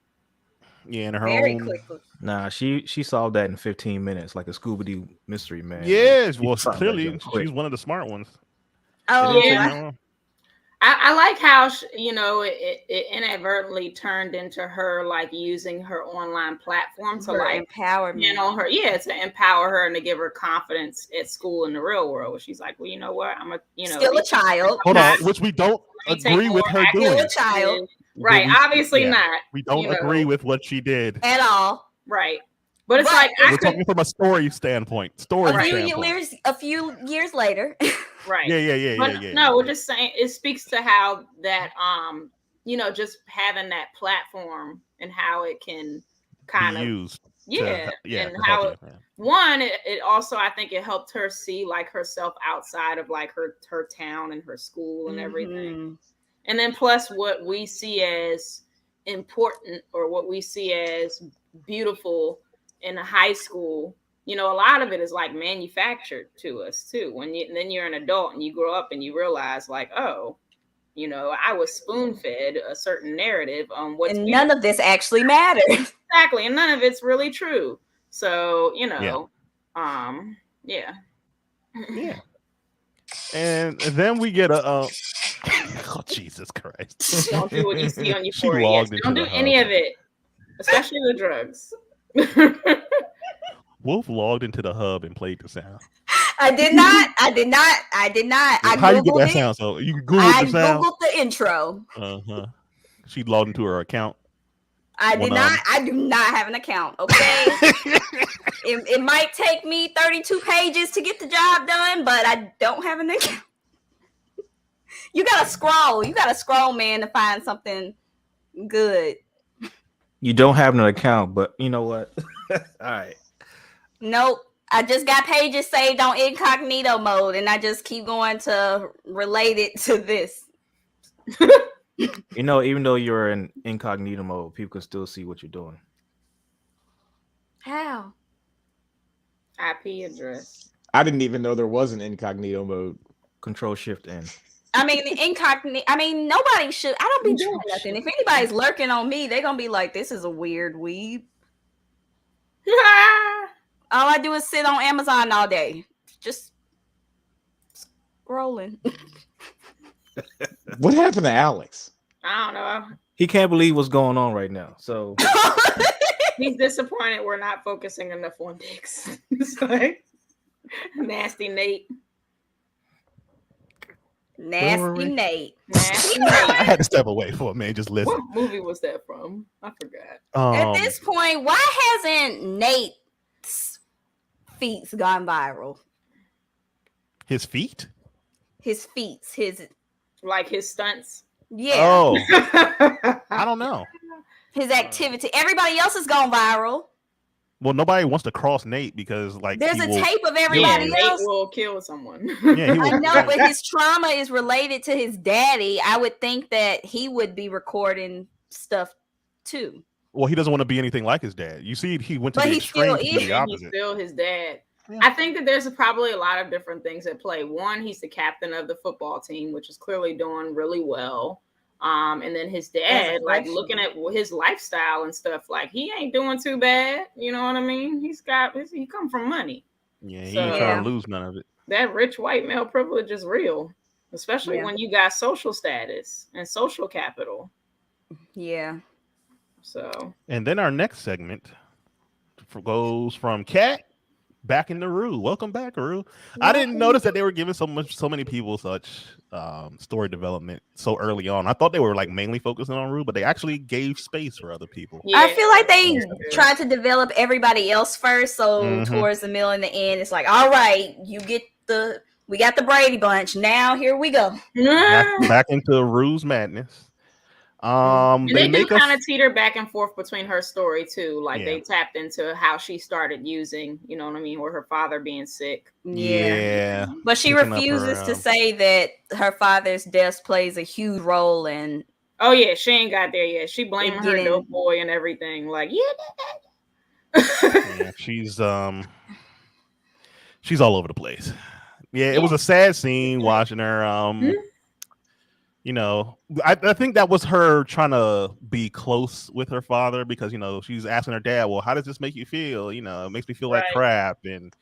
Yeah, in her very own. Quickly. Nah, she solved that in 15 minutes, like a Scooby-Doo mystery man. Yes, well, clearly she's one of the smart ones. Oh yeah. I like how it inadvertently turned into her like using her online platform to like empowerment on her, to empower her and to give her confidence at school in the real world. She's like, well, you know what, I'm still a child. Hold on, which we don't agree with her doing. Still a child, right? Obviously not. We don't agree with what she did at all, right? But it's like we're talking from a story standpoint. A few years later. Right. Yeah. No, we're just saying it speaks to how that just having that platform and how it can kind of used. And how it also, I think it helped her see like herself outside of like her town and her school and everything. And then plus what we see as important or what we see as beautiful in high school, a lot of it is like manufactured to us too. Then you're an adult and you grow up and you realize like, oh, I was spoon-fed a certain narrative on what's and none of this actually matters. Exactly, and none of it's really true. So yeah. And then we get oh Jesus Christ! Don't do what you see on Euphoria. Don't do any of it, especially the drugs. Wolf logged into the hub and played the sound. I did not. How you get that sound? So you Googled the sound? I Googled the intro. She logged into her account. I did not. I do not have an account. Okay. it might take me 32 pages to get the job done, but I don't have an account. You gotta scroll, man, to find something good. You don't have an account, but you know what? All right. Nope. I just got pages saved on incognito mode, and I just keep going to relate it to this. Even though you're in incognito mode, people can still see what you're doing. How? IP address. I didn't even know there was an incognito mode. Control Shift N. I mean, incognito. I mean, nobody should. I don't be doing nothing. If anybody's lurking on me, they're gonna be like, "This is a weird weeb." All I do is sit on Amazon all day, just scrolling. What happened to Alex? I don't know. He can't believe what's going on right now. So he's disappointed we're not focusing enough on dicks. It's like nasty Nate. Nasty Nate. I had to step away for a minute. Just listen. What movie was that from? I forgot. At this point, why hasn't Nate's feats gone viral? His feet? His feats. His stunts. Yeah. Oh. I don't know. His activity. Everybody else has gone viral. Well, nobody wants to cross Nate because there's a tape of everybody else. Nate will kill someone. I know, but his trauma is related to his daddy. I would think that he would be recording stuff too. Well, he doesn't want to be anything like his dad. You see, he went to the extreme to be the opposite. He's still his dad. Yeah. I think that there's probably a lot of different things at play. One, he's the captain of the football team, which is clearly doing really well. And then his dad, like looking at his lifestyle and stuff, like he ain't doing too bad. You know what I mean? He come from money. Yeah, he ain't trying to lose none of it. That rich white male privilege is real, especially when you got social status and social capital. Yeah. So. And then our next segment goes from Cat back in the Rue. Welcome back, Rue. I didn't notice that they were giving so many people such story development so early on. I thought they were like mainly focusing on Rue, but they actually gave space for other people. Yeah, I feel like they tried to develop everybody else first. So towards the middle and the end, it's like, all right, we got the Brady Bunch. Now here we go. Back into Rue's madness. They do kind of teeter back and forth between her story too. Like they tapped into how she started using, you know what I mean, with her father being sick. Yeah. But she refuses to say that her father's death plays a huge role in. Oh yeah, she ain't got there yet. She blaming her dope boy and everything. Like she's all over the place. Yeah, it was a sad scene watching her. You know, I think that was her trying to be close with her father because, you know, she's asking her dad, well, how does this make you feel? You know, it makes me feel like crap. And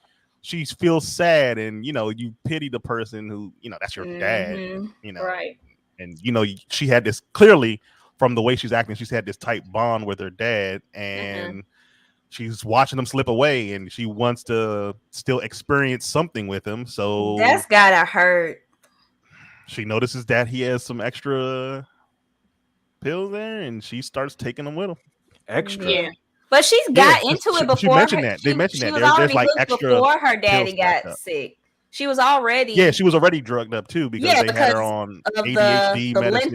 she feels sad. And, you know, you pity the person who, you know, that's your dad, you know. Right. And, you know, she had this clearly from the way she's acting, she's had this tight bond with her dad. And she's watching him slip away and she wants to still experience something with him. So that's gotta hurt. She notices that he has some extra pills there, and she starts taking them with him. Extra, yeah. But she's got into it before. She mentioned that. They mentioned that. There's like extra before her daddy got sick. She was already. Yeah, she was already drugged up too because they had her on ADHD medicine.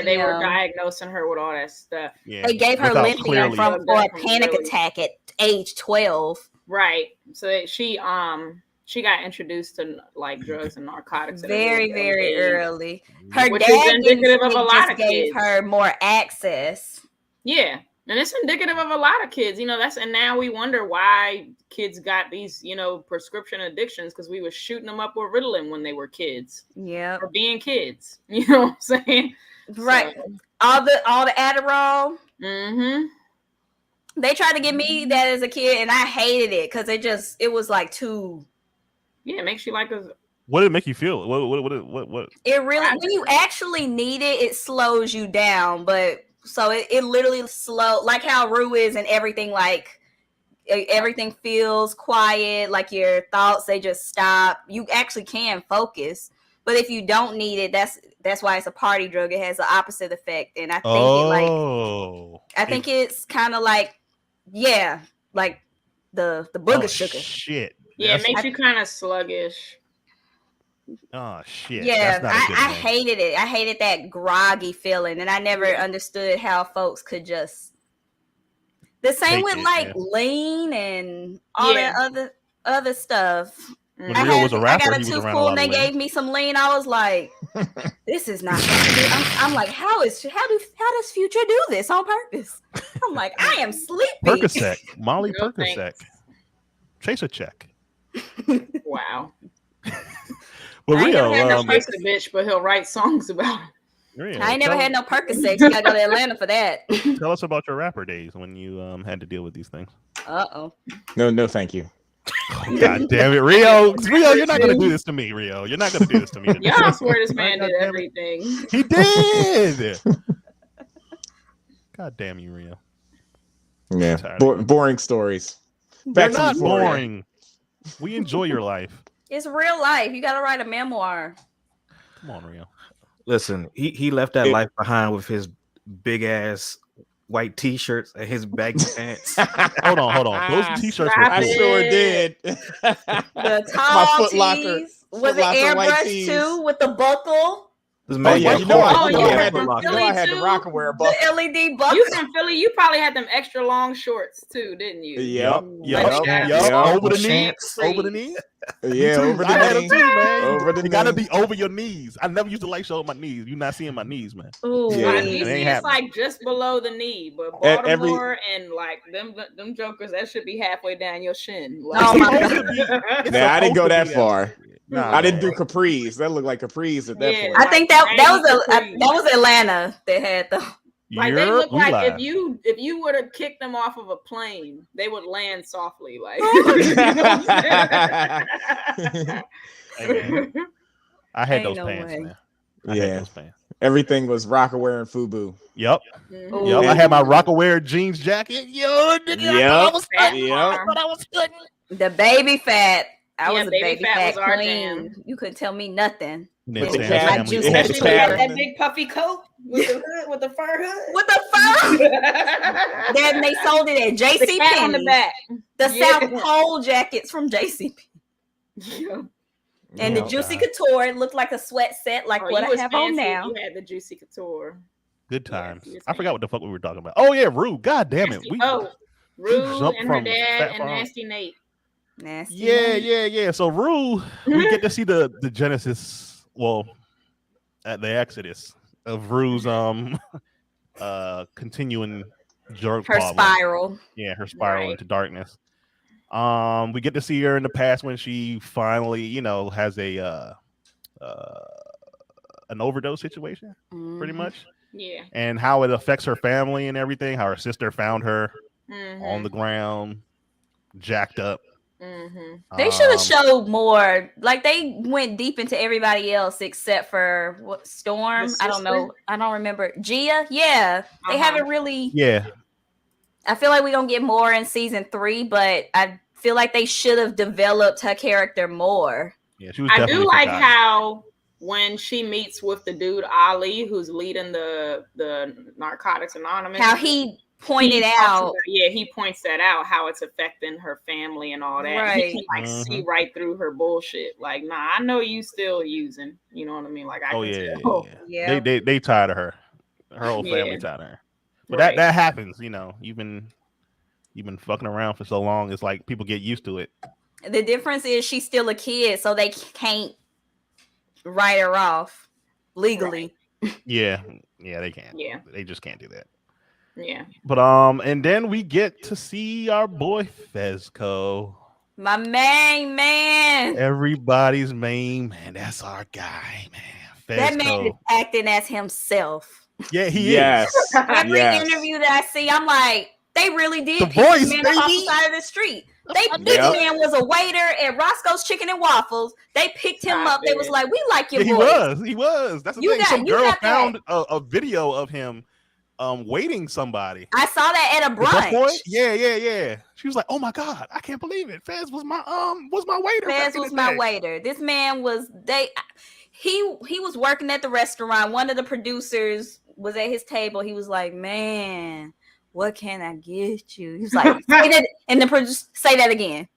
They were diagnosing her with all that stuff. Yeah. They gave her lithium for a panic attack at age 12. Right. So she got introduced to like drugs and narcotics very early. Her which dad is indicative of a lot of gave kids. her more access. Yeah, and it's indicative of a lot of kids. You know, and now we wonder why kids got these, you know, prescription addictions because we were shooting them up with Ritalin when they were kids. Yeah, or being kids. You know what I'm saying? Right. So. All the Adderall. Mm-hmm. They tried to give me that as a kid, and I hated it because it was like too. Yeah, it makes you like a. What did it make you feel? What? It really, when you actually need it, it slows you down. But so it literally slow, like how Rue is and everything. Like everything feels quiet. Like your thoughts, they just stop. You actually can focus. But if you don't need it, that's why it's a party drug. It has the opposite effect, and I think it's kind of like like the booger sugar. Shit. Yeah, it makes you kind of sluggish. Oh shit! Yeah, I hated it. I hated that groggy feeling, and I never understood how folks could just. The same with lean and all that other stuff. When Rio was a rapper, I got a toothful and they gave me some lean. I was like, "This is not." I'm like, how does Future do this on purpose? I'm like, I am sleepy. Percocet, Molly Percocet, chase a check. Wow. But I Rio, ain't never had no Percocet, bitch, but he'll write songs about it. Rio, I ain't never had no Percocet. You gotta go to Atlanta for that. Tell us about your rapper days when you had to deal with these things. No, thank you. Oh, God damn it, Rio! You're not gonna do this to me, Rio. You're not gonna do this to me. Y'all swear this man did everything. He did. God damn you, Rio. Yeah, boring stories. They're not boring. We enjoy your life. It's real life. You gotta write a memoir. Come on, Rio. Listen, he left that life behind with his big ass white t-shirts and his baggy pants. Hold on. Those t-shirts were cool. I sure did. The tall tees. Was it airbrush too with the buckle? I had to rock and wear a buckle. The LED buckle. You from Philly? You probably had them extra long shorts too, didn't you? Yep. Over the knees. Over the knees. Yeah, over the knees. Over the knees. Gotta be over your knees. I never used to like showing my knees. You're not seeing my knees, man. Ooh, my knees is like just below the knee, but Baltimore and like them jokers, that should be halfway down your shin. Like, oh my God. Nah, I didn't go that far. Nah, I didn't do capris. That looked like capris at that point. I think that was Atlanta that had them. Like they look like if you would have kicked them off of a plane, they would land softly. Like I had those pants, man. I had those pants. Everything was Rockaware and FUBU. Yep. Ooh. Yep. I had my Rockaware jeans jacket. Yo, nigga, I thought I was cutting. I thought I was cutting. The baby fat. I was a baby fat was our queen. jam. You couldn't tell me nothing. With With the my family. juice. It had the Especially cat. with that big puffy coat with the hood, with the fur hood. With the fur. Then they sold it at The JC cat on the back. The Yeah. South Pole jackets from JC. Yeah. And the Juicy Couture, it looked like a sweat set, like what I have on now. You had the Juicy Couture. Good times. Yeah, I forgot what the fuck we were talking about. Oh yeah, Rue. God damn it. Rue and her dad and Nasty Nate. Nasty Yeah. So Rue, we get to see the genesis, well, at the exodus of Rue's continuing jerk her problem. spiral. Yeah, her spiral into darkness. We get to see her in the past when she finally, has a an overdose situation, pretty much. Yeah. And how it affects her family and everything. How her sister found her on the ground, jacked up. They should have showed more. Like they went deep into everybody else except for Storm. I don't know. I don't remember. Gia. Yeah, they haven't really. Yeah. I feel like we're gonna get more in season 3, but I feel like they should have developed her character more. Yeah, she was. I do like how when she meets with the dude Ali, who's leading the Narcotics Anonymous, how he pointed out. He points that out, how it's affecting her family and all that. Right. He can see right through her bullshit. Like, nah, I know you still using. You know what I mean? Like, I can tell. Yeah. They tired of her. Her whole family tired of her. But that happens. You've been fucking around for so long. It's like people get used to it. The difference is she's still a kid, so they can't write her off legally. Yeah, they can't. Yeah, they just can't do that. Yeah. But and then we get to see our boy Fezco. My main man. Everybody's main man. That's our guy, man. Fezco. That man is acting as himself. Yeah, he is. Every interview that I see, I'm like, they really did pick this man up off the side of the street. This man was a waiter at Roscoe's Chicken and Waffles. They picked him up. They was like, we like your voice. He was. That's the thing. Some girl found a video of him waiting somebody. I saw that at a brunch. Yeah. She was like, "Oh my god, I can't believe it. Fez was my waiter. Fez was my waiter. This man was he was working at the restaurant. One of the producers was at his table. He was like, "Man, what can I get you?" He was like, "Say that," and the producer say that again.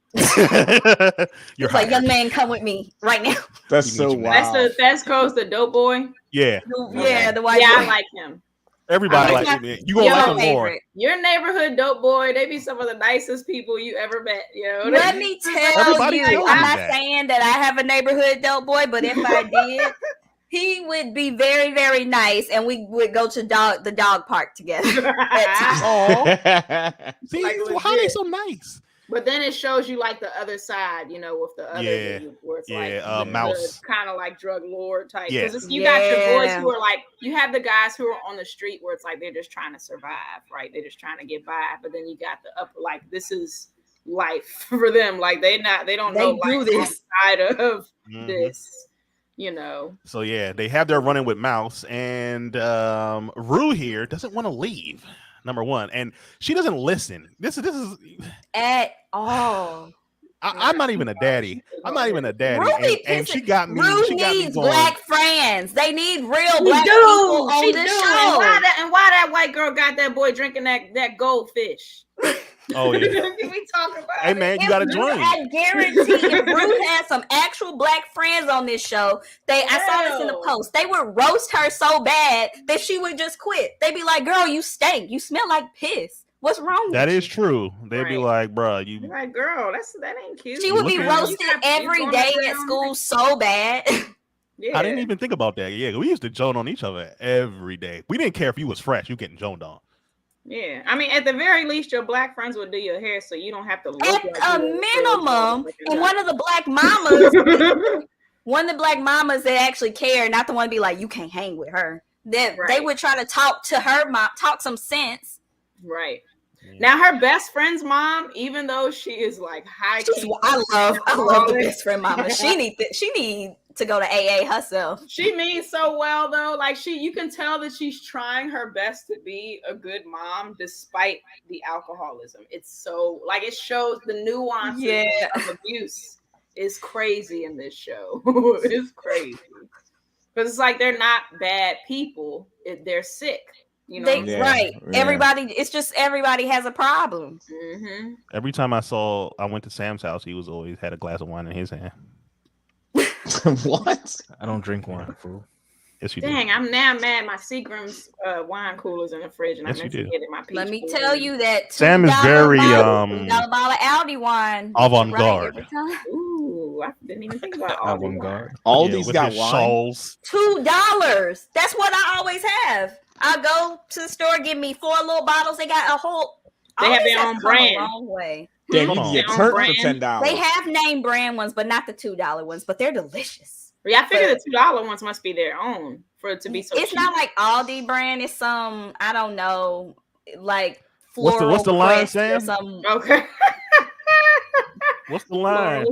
You're like, "Young man, come with me right now." That's so wild. Fezco's the dope boy. Yeah. The white boy. I like him. Everybody likes him. You gonna like him more. Your neighborhood dope boy, they be some of the nicest people you ever met. Let me tell you, I'm not saying that I have a neighborhood dope boy, but if I did, he would be very, very nice, and we would go to the dog park together. See, how are they so nice? But then it shows you like the other side, with the other dude, where it's like Mouse, kind of like drug lord type. Because you got your boys who are like, you have the guys who are on the street where it's like they're just trying to survive, right? They're just trying to get by. But then you got the upper, like this is life for them. Like they don't know like this side of this. So they have their running with Mouse, and Rue here doesn't want to leave. Number one, and she doesn't listen. This is at all. I'm not even a daddy. And she got me. Rue needs black friends. They need real black people on this show. And why that white girl got that boy drinking that goldfish? Oh yeah. Can we talk about Hey man, you gotta join. I guarantee if Rue had some actual black friends on this show, I saw this in the post. They would roast her so bad that she would just quit. They'd be like, "Girl, you stink. You smell like piss. What's wrong with you?" That is true. They'd be like, "Bruh, you." Like, girl, that ain't cute. She would be roasted every day at school so bad. I didn't even think about that. Yeah, we used to joan on each other every day. We didn't care if you was fresh. You getting joned on. Yeah, I mean, at the very least, your black friends will do your hair, so you don't have to look. At a minimum, and one of the black mamas that actually care, not the one to be like, you can't hang with her. That they would try to talk to her mom, talk some sense. Right. Now her best friend's mom, even though she is like high key, I love the best friend mama. She need to go to AA herself. She means so well though. Like you can tell that she's trying her best to be a good mom despite the alcoholism. It's so like it shows the nuances of abuse is crazy in this show. It's crazy. Because it's like they're not bad people. They're sick. You know, right? Yeah. Everybody, it's just everybody has a problem. Mm-hmm. Every time I went to Sam's house, he was always had a glass of wine in his hand. What? I don't drink wine, fool. Yes, you Dang, do. I'm now mad. My Seagram's wine cooler's in the fridge, and I meant to get it. My peach. Let me tell you that Sam is very $2 bottle of Aldi wine. Avant-garde. Right ooh, I didn't even think about avant-garde. Aldi's got wine. Shawls. $2. That's what I always have. I go to the store, give me 4 little bottles. They got a whole. They have their own brand. A long way. Damn, you can get turned for $10. They have name brand ones, but not the $2 ones. But they're delicious. Yeah, I figure the $2 ones must be their own for it to be so. It's cheap. not like Aldi brand. It's some I don't know, like floral. What's the line, Sam? Okay. What's the line?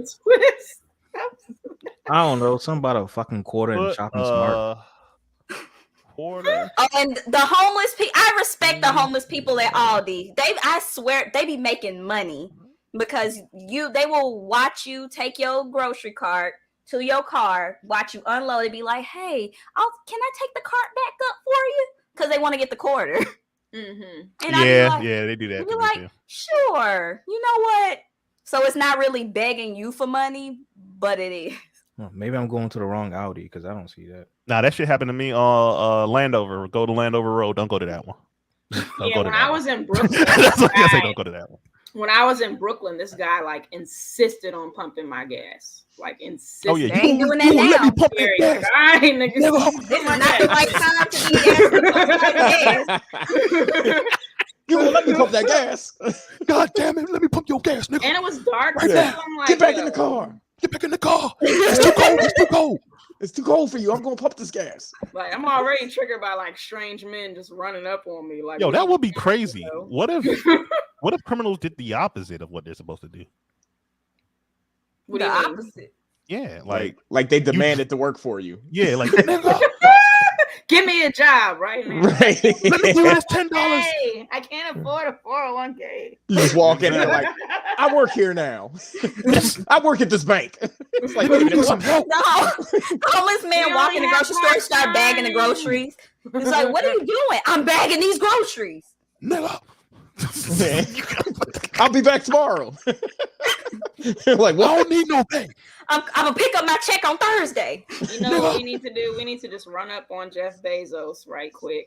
I don't know. Something about a fucking quarter and shopping smart. Quarter. Oh, and the homeless people. I respect the homeless people at Aldi. I swear, they be making money because they will watch you take your grocery cart to your car, watch you unload it, be like, "Hey, can I take the cart back up for you?" Because they want to get the quarter. Mm-hmm. And they do that. You're like, too. Sure. You know what? So it's not really begging you for money, but it is. Well, maybe I'm going to the wrong Audi because I don't see that. Nah, that shit happened to me on Landover. Go to Landover Road. Don't go to that one. When I was in Brooklyn, that's what I say. Don't go to that one. When I was in Brooklyn, this guy like insisted on pumping my gas. Like insisted. Oh yeah, they ain't doing that now. Let me pump that gas. This is not the right time to be asking. You won't let me pump that gas. God damn it, let me pump your gas, nigga. And it was dark. Right now. Like, get back in the car. Get back in the car. It's too cold. It's too cold. It's too cold for you. I'm gonna pump this gas. Like I'm already triggered by like strange men just running up on me. Like, yo, that would be crazy. What if criminals did the opposite of what they're supposed to do? What do you mean? Opposite. Yeah, like they demanded to work for you. Yeah, like give me a job right now. Right. Let me do this $10. Hey, I can't afford a 401k. You just walk in there like, I work here now. I work at this bank. It's like, need some help. No, homeless man walk in the grocery store, start bagging the groceries. It's like, what are you doing? I'm bagging these groceries. Never. Mm-hmm. I'll be back tomorrow. Like, well, I don't need no pay. I'm gonna pick up my check on Thursday. You know what we need to do? We need to just run up on Jeff Bezos right quick.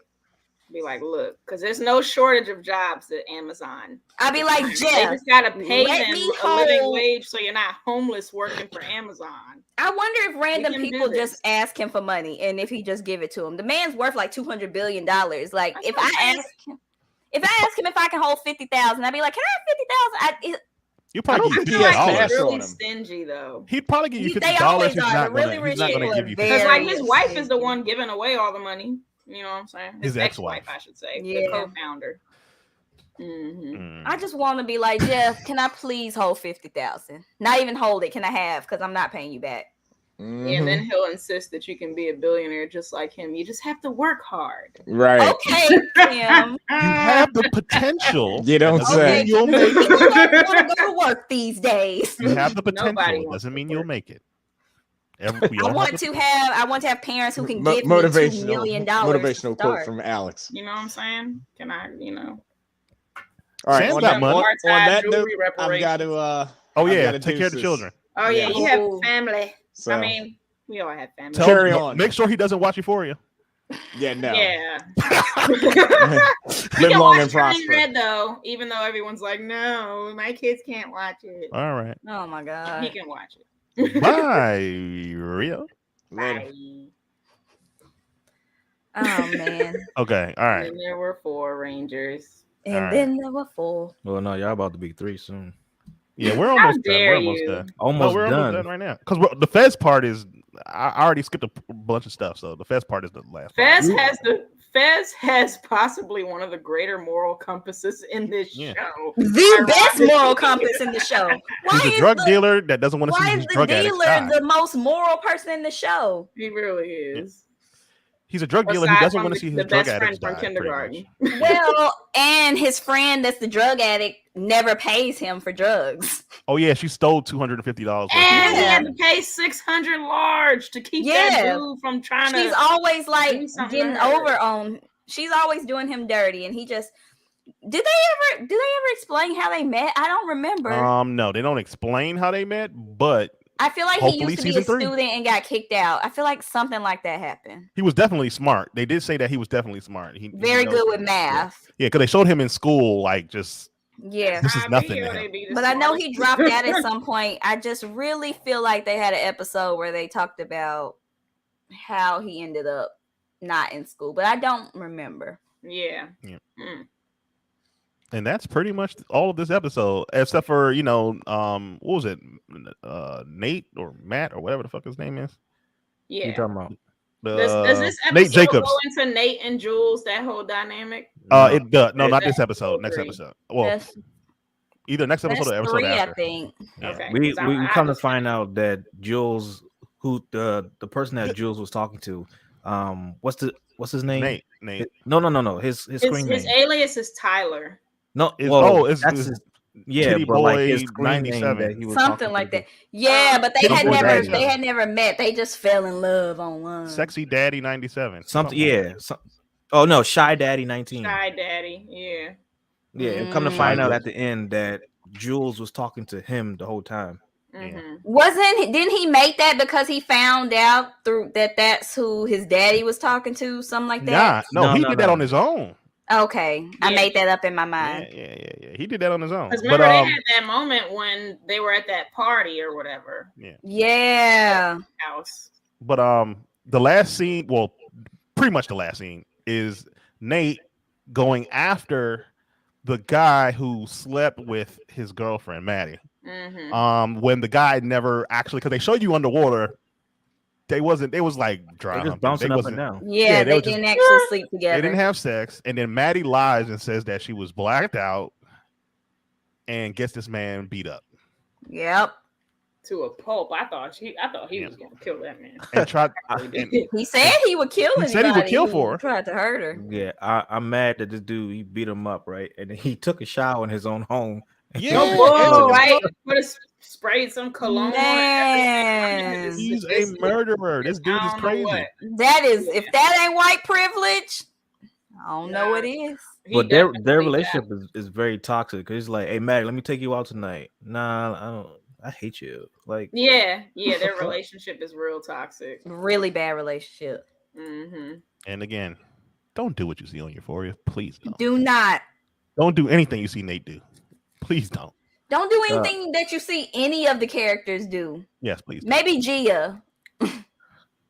Be like, look, because there's no shortage of jobs at Amazon. I'll be like, Jeff, they just gotta pay them a living hold. wage so you're not homeless working for Amazon. I wonder if random can people do this. just ask him for money and if he just give it to him. The man's worth like $200 billion. Like if I ask him if I can hold 50,000, I'd be like, can I have 50,000? You probably give you like $50. really stingy though. He'd probably give you $50. They always He's are. not The really gonna, rich he's not people gonna are give you very- 50. Because like his wife is the one giving away all the money. You know what I'm saying? His ex-wife, I should say, Yeah. the co-founder. Mm-hmm. I just want to be like, Jeff, can I please hold 50,000? Not even hold it. Can I have? Because I'm not paying you back. Mm-hmm. And then he'll insist that you can be a billionaire just like him. You just have to work hard. Right. Okay, Tim. You have the potential. You don't Doesn't say. mean you'll make People it. don't want to go to work these days. You have the Nobody potential. wants Doesn't to mean work. you'll make it. I want to have parents who can give me $2 million. Motivational quote from Alex. You know what I'm saying? Can I, All right. Sam's On got that, money. on that note, Jewelry I've got to. Oh I've yeah, gotta take care of the deuces. children. Oh yeah, Yeah. you have family. So, I mean, we all have family. Carry on. Make sure he doesn't watch Euphoria. yeah, no. Yeah. Live long and Turning prosper. Red though, even though everyone's like, no, my kids can't watch it. All right. Oh my He god. can watch it. Bye, Rio. Later. Oh man. Okay. All right. And there were 4 Rangers. And All right. then there were 4. Well, no, y'all about to be 3 soon. Yeah, we're almost done. dare We're almost you. done. Almost No, we're done. almost done right now. Because the Fez part is I already skipped a bunch of stuff, so the Fez part is the last. Fez has possibly one of the greater moral compasses in this show. The best moral compass in the show. He's a drug dealer that doesn't want to see his drug addicts die. Why is the dealer the most moral person in the show? He really is. He's a drug dealer who doesn't want to see his drug addicts die. From kindergarten. Well, and his friend that's the drug addict never pays him for drugs. Oh yeah, she stole $250. And he had to pay $600 large to keep that dude from trying to. She's always like getting over on. She's always doing him dirty, and he just. Did they ever explain how they met? I don't remember. No, they don't explain how they met, but. I feel like he used to be a student and got kicked out. I feel like something like that happened. He was definitely smart. They did say that he was definitely smart. Very good with math. Yeah, because they showed him in school, like just. Yeah, this is nothing to him. But I know he dropped out at some point. I just really feel like they had an episode where they talked about how he ended up not in school, but I don't remember. Yeah. And that's pretty much all of this episode, except for what was it, Nate or Matt or whatever the fuck his name is. Yeah. You talking about? Does this episode Nate Jacobs go into Nate and Jules, that whole dynamic? It does. No, not this episode. Next episode. Well, either next episode or episode 3, after. I think. Yeah. Okay. We come to find out that Jules, who the person that Jules was talking to, what's his name? Nate. No. His screen name. His alias is Tyler. No, it's his, but like his screen 97. name that he was something like that. Yeah, but they had never met. They just fell in love online. Sexy Daddy 97. Something. Yeah. Oh no, Shy Daddy 19. Shy Daddy. Yeah. Yeah. Come to find out at the end that Jules was talking to him the whole time. Mm-hmm. Didn't he make that because he found out through that's who his daddy was talking to, something like that? No, he did that on his own. Okay, I made that up in my mind. Yeah. He did that on his own. Because remember, they had that moment when they were at that party or whatever. Yeah. House. But the last scene, well, pretty much the last scene is Nate going after the guy who slept with his girlfriend Maddie. Mm-hmm. When the guy never actually, because they showed you underwater. They was like dry. They just bouncing up and down. Yeah, they didn't actually sleep together. They didn't have sex, and then Maddie lies and says that she was blacked out and gets this man beat up. Yep. To a pulp. I thought he was gonna kill that man. And tried. He said he would kill anybody. He said he would kill for her. Tried to hurt her. Yeah, I'm mad that this dude, he beat him up, right? And then he took a shower in his own home. Yeah, right. Sprayed some cologne. Man, he's a murderer. This dude is crazy. That is, if that ain't white privilege, I don't know what is. But their relationship is very toxic. Because he's like, hey, Maddie, let me take you out tonight. Nah, I hate you. Like, yeah, their relationship is real toxic. Really bad relationship. Mm-hmm. And again, don't do what you see on Euphoria. Please don't. Do not. Don't do anything you see Nate do. Please don't. Don't do anything that you see any of the characters do. Yes, please. Maybe Gia.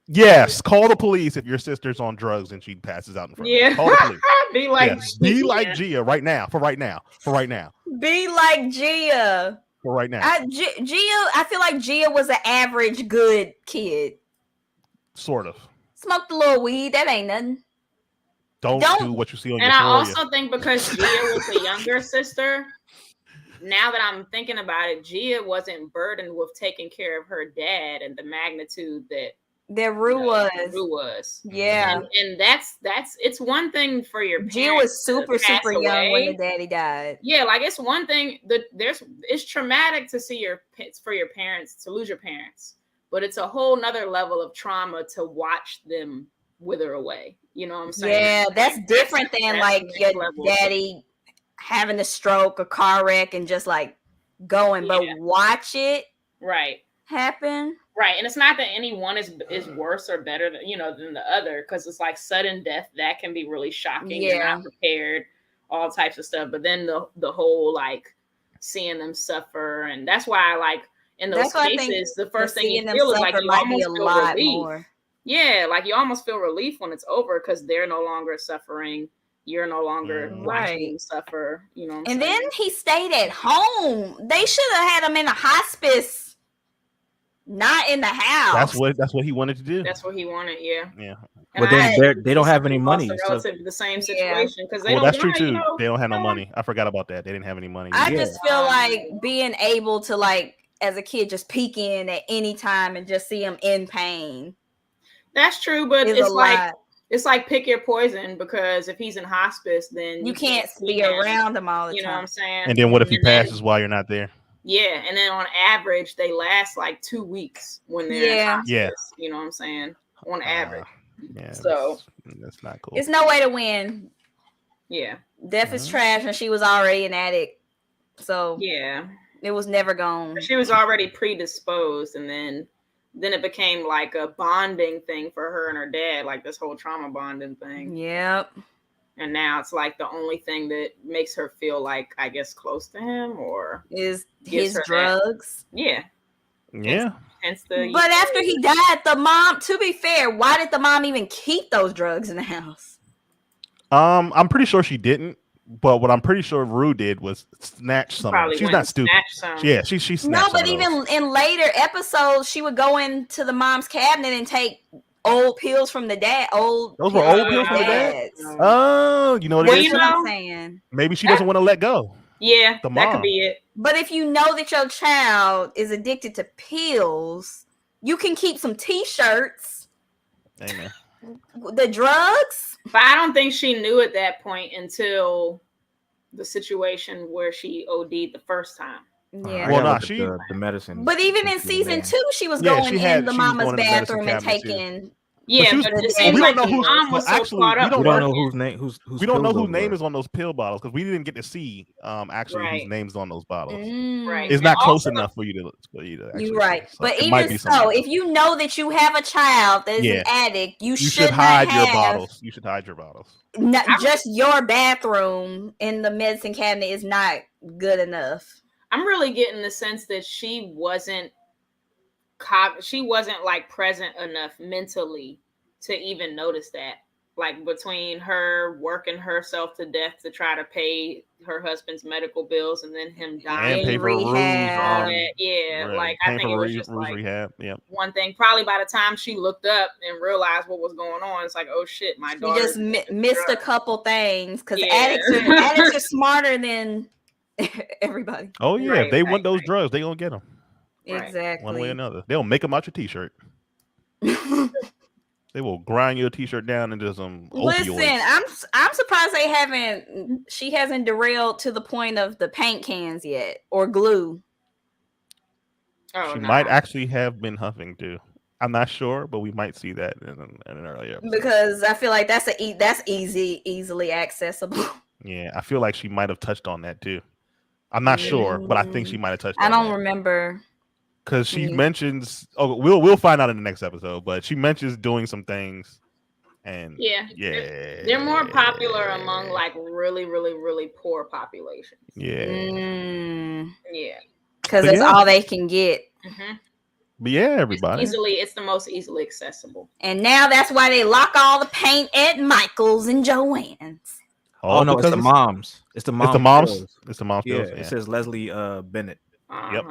Yes, call the police if your sister's on drugs and she passes out in front of you. Call the police. Be like Gia right now. For right now. Be like Gia. For right now. I feel like Gia was an average good kid. Sort of. Smoked a little weed. That ain't nothing. Don't do what you see on Euphoria. And I also think because Gia was the younger sister, now that I'm thinking about it, Gia wasn't burdened with taking care of her dad and the magnitude that Rue was. Yeah. And that's it's one thing for your parents. Gia was super young when the daddy died. Yeah, like it's one thing it's traumatic to see for your parents to lose your parents, but it's a whole nother level of trauma to watch them wither away. You know what I'm saying? Yeah, that's different than like your daddy having a stroke, a car wreck, and just like going, but watch it happen. Right, and it's not that any one is worse or better than the other, because it's like sudden death that can be really shocking. You're not prepared, all types of stuff. But then the whole like seeing them suffer, and that's why I like in those cases the first thing you feel is like you almost feel relief. More. Yeah, like you almost feel relief when it's over because they're no longer suffering. You're no longer watching them suffer. You know. And then he stayed at home. They should have had him in a hospice. Not in the house. That's what he wanted to do. That's what he wanted. Yeah. Yeah. But then they don't have any money. Relative to the same situation because they don't. That's true too. They don't have no money. I forgot about that. They didn't have any money. I just feel like being able to like as a kid just peek in at any time and just see him in pain. That's true, but it's like pick your poison because if he's in hospice, then you can't be around him all the time. You know what I'm saying? And then what if he passes while you're not there? Yeah, and then on average, they last like 2 weeks when they're in hospice. Yeah. You know what I'm saying? On average. Yeah. So that's not cool. It's no way to win. Yeah. Death is trash, and she was already an addict. So yeah, it was never gone. She was already predisposed, and then it became like a bonding thing for her and her dad, like this whole trauma bonding thing. Yep. And now it's like the only thing that makes her feel like, I guess, close to him or is his drugs. Yeah. Yeah. But after he died, the mom, to be fair, why did the mom even keep those drugs in the house? I'm pretty sure she didn't. But what I'm pretty sure Rue did was snatch some. She's not stupid. Yeah, she snatched. No, but even in later episodes, she would go into the mom's cabinet and take old pills from the dad. Those were old pills from the dad. Oh, you know what it is? I'm saying. Maybe she doesn't want to let go. Yeah, that could be it. But if you know that your child is addicted to pills, you can keep some T-shirts. Amen. The drugs. But I don't think she knew at that point until the situation where she OD'd the first time. Yeah. Well, no, the medicine. But even in season 2, she was going in the mama's bathroom and taking. Yeah, but it seems like the mom was so caught up. We don't know whose name. We don't know whose name is on those pill bottles because we didn't get to see whose name's on those bottles. Right. It's not close enough for you to. You're right, but even so, if you know that you have a child that is an addict, you should hide your bottles. You should hide your bottles. Not just your bathroom in the medicine cabinet is not good enough. I'm really getting the sense that she wasn't like present enough mentally to even notice that, like between her working herself to death to try to pay her husband's medical bills and then him dying and pay for rehab. Like I think it was just like one thing. Probably by the time she looked up and realized what was going on, it's like, oh shit, my daughter just missed a couple things because addicts are smarter than everybody. Oh yeah, if they want those drugs, they gonna get them. Exactly. One way or another. They'll make them out your t-shirt. They will grind your t-shirt down into some opioids. Listen, I'm surprised she hasn't derailed to the point of the paint cans yet or glue. She might actually have been huffing too. I'm not sure, but we might see that in an earlier episode. Because I feel like that's easily accessible. Yeah, I feel like she might have touched on that too. I'm not sure, but I think she might have touched on that. I don't remember. Because she mentions, we'll find out in the next episode, but she mentions doing some things, and they're more popular among like really, really, really poor populations. Yeah, because that's all they can get. Mm-hmm. But yeah, everybody, it's the most easily accessible, and now that's why they lock all the paint at Michael's and Joanne's. Oh no, it's the moms. It's the moms. It's the moms. Yeah, it says Leslie Bennett. Yep.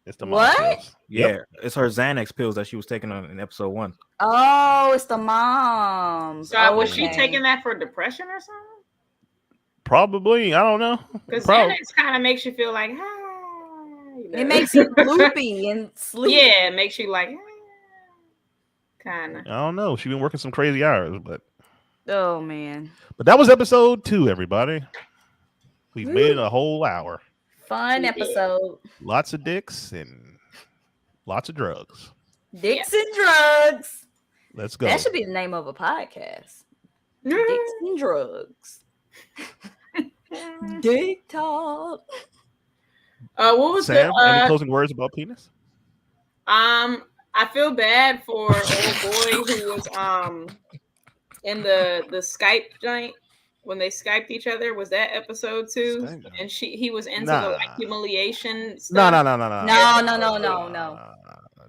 It's the what? Pills. Yeah, it's her Xanax pills that she was taking on in episode 1. Oh, it's the moms. So was she taking that for depression or something? Probably. I don't know. Because Xanax kind of makes you feel like, it makes you loopy and sleepy. Yeah, it makes you like, kind of. I don't know. She's been working some crazy hours, but. Oh man. But that was episode 2, everybody. We've made it a whole hour. Fun episode. Lots of dicks and lots of drugs. Dicks and drugs. Let's go. That should be the name of a podcast. Dicks and drugs. Dick talk. What was Sam? Any closing words about penis? I feel bad for old boy who was in the Skype joint. When they Skyped each other, was that episode 2? And he was into the like humiliation stuff. No.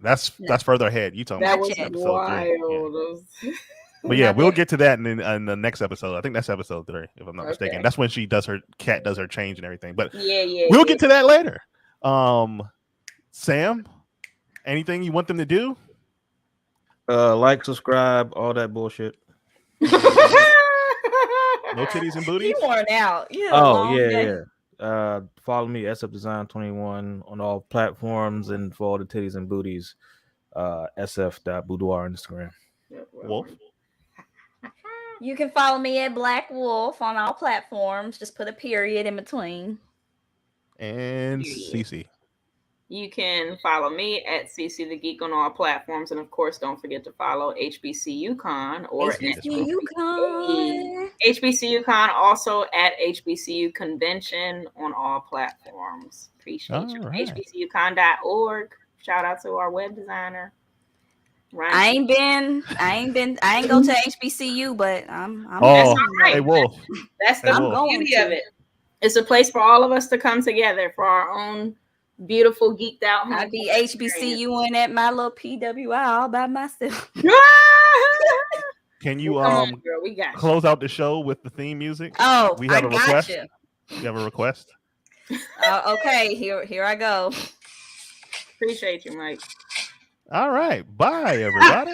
That's further ahead. You talking about episode wild. 3. Yeah. But yeah, we'll get to that in the next episode. I think that's episode 3, if I'm not mistaken. That's when Cat does her change and everything. But we'll get to that later. Sam, Anything you want them to do? Like, subscribe, all that bullshit. No titties and booties. You worn out. Yeah. Follow me, SF Design 21 on all platforms, and for all the titties and booties, sf.boudoir on Instagram. Wolf. You can follow me at Black Wolf on all platforms. Just put a period in between. And Cece. You can follow me at CC the Geek on all platforms, and of course, don't forget to follow HBC UConn or HBC UConn. HBC UConn, also at HBCU Convention on all platforms. Appreciate you. Right. HBCUConn.org. Shout out to our web designer. Ryan. I ain't go to HBCU, but I'm that's all right. Hey, Wolf. That's the beauty of it. It's a place for all of us to come together for our own beautiful geeked out. I be HBCU in at my little PWI all by myself. Can you girl, we got close out the show with the theme music? Oh, we have a request. You. You have a request? Okay, here I go. Appreciate you, Mike. All right. Bye, everybody.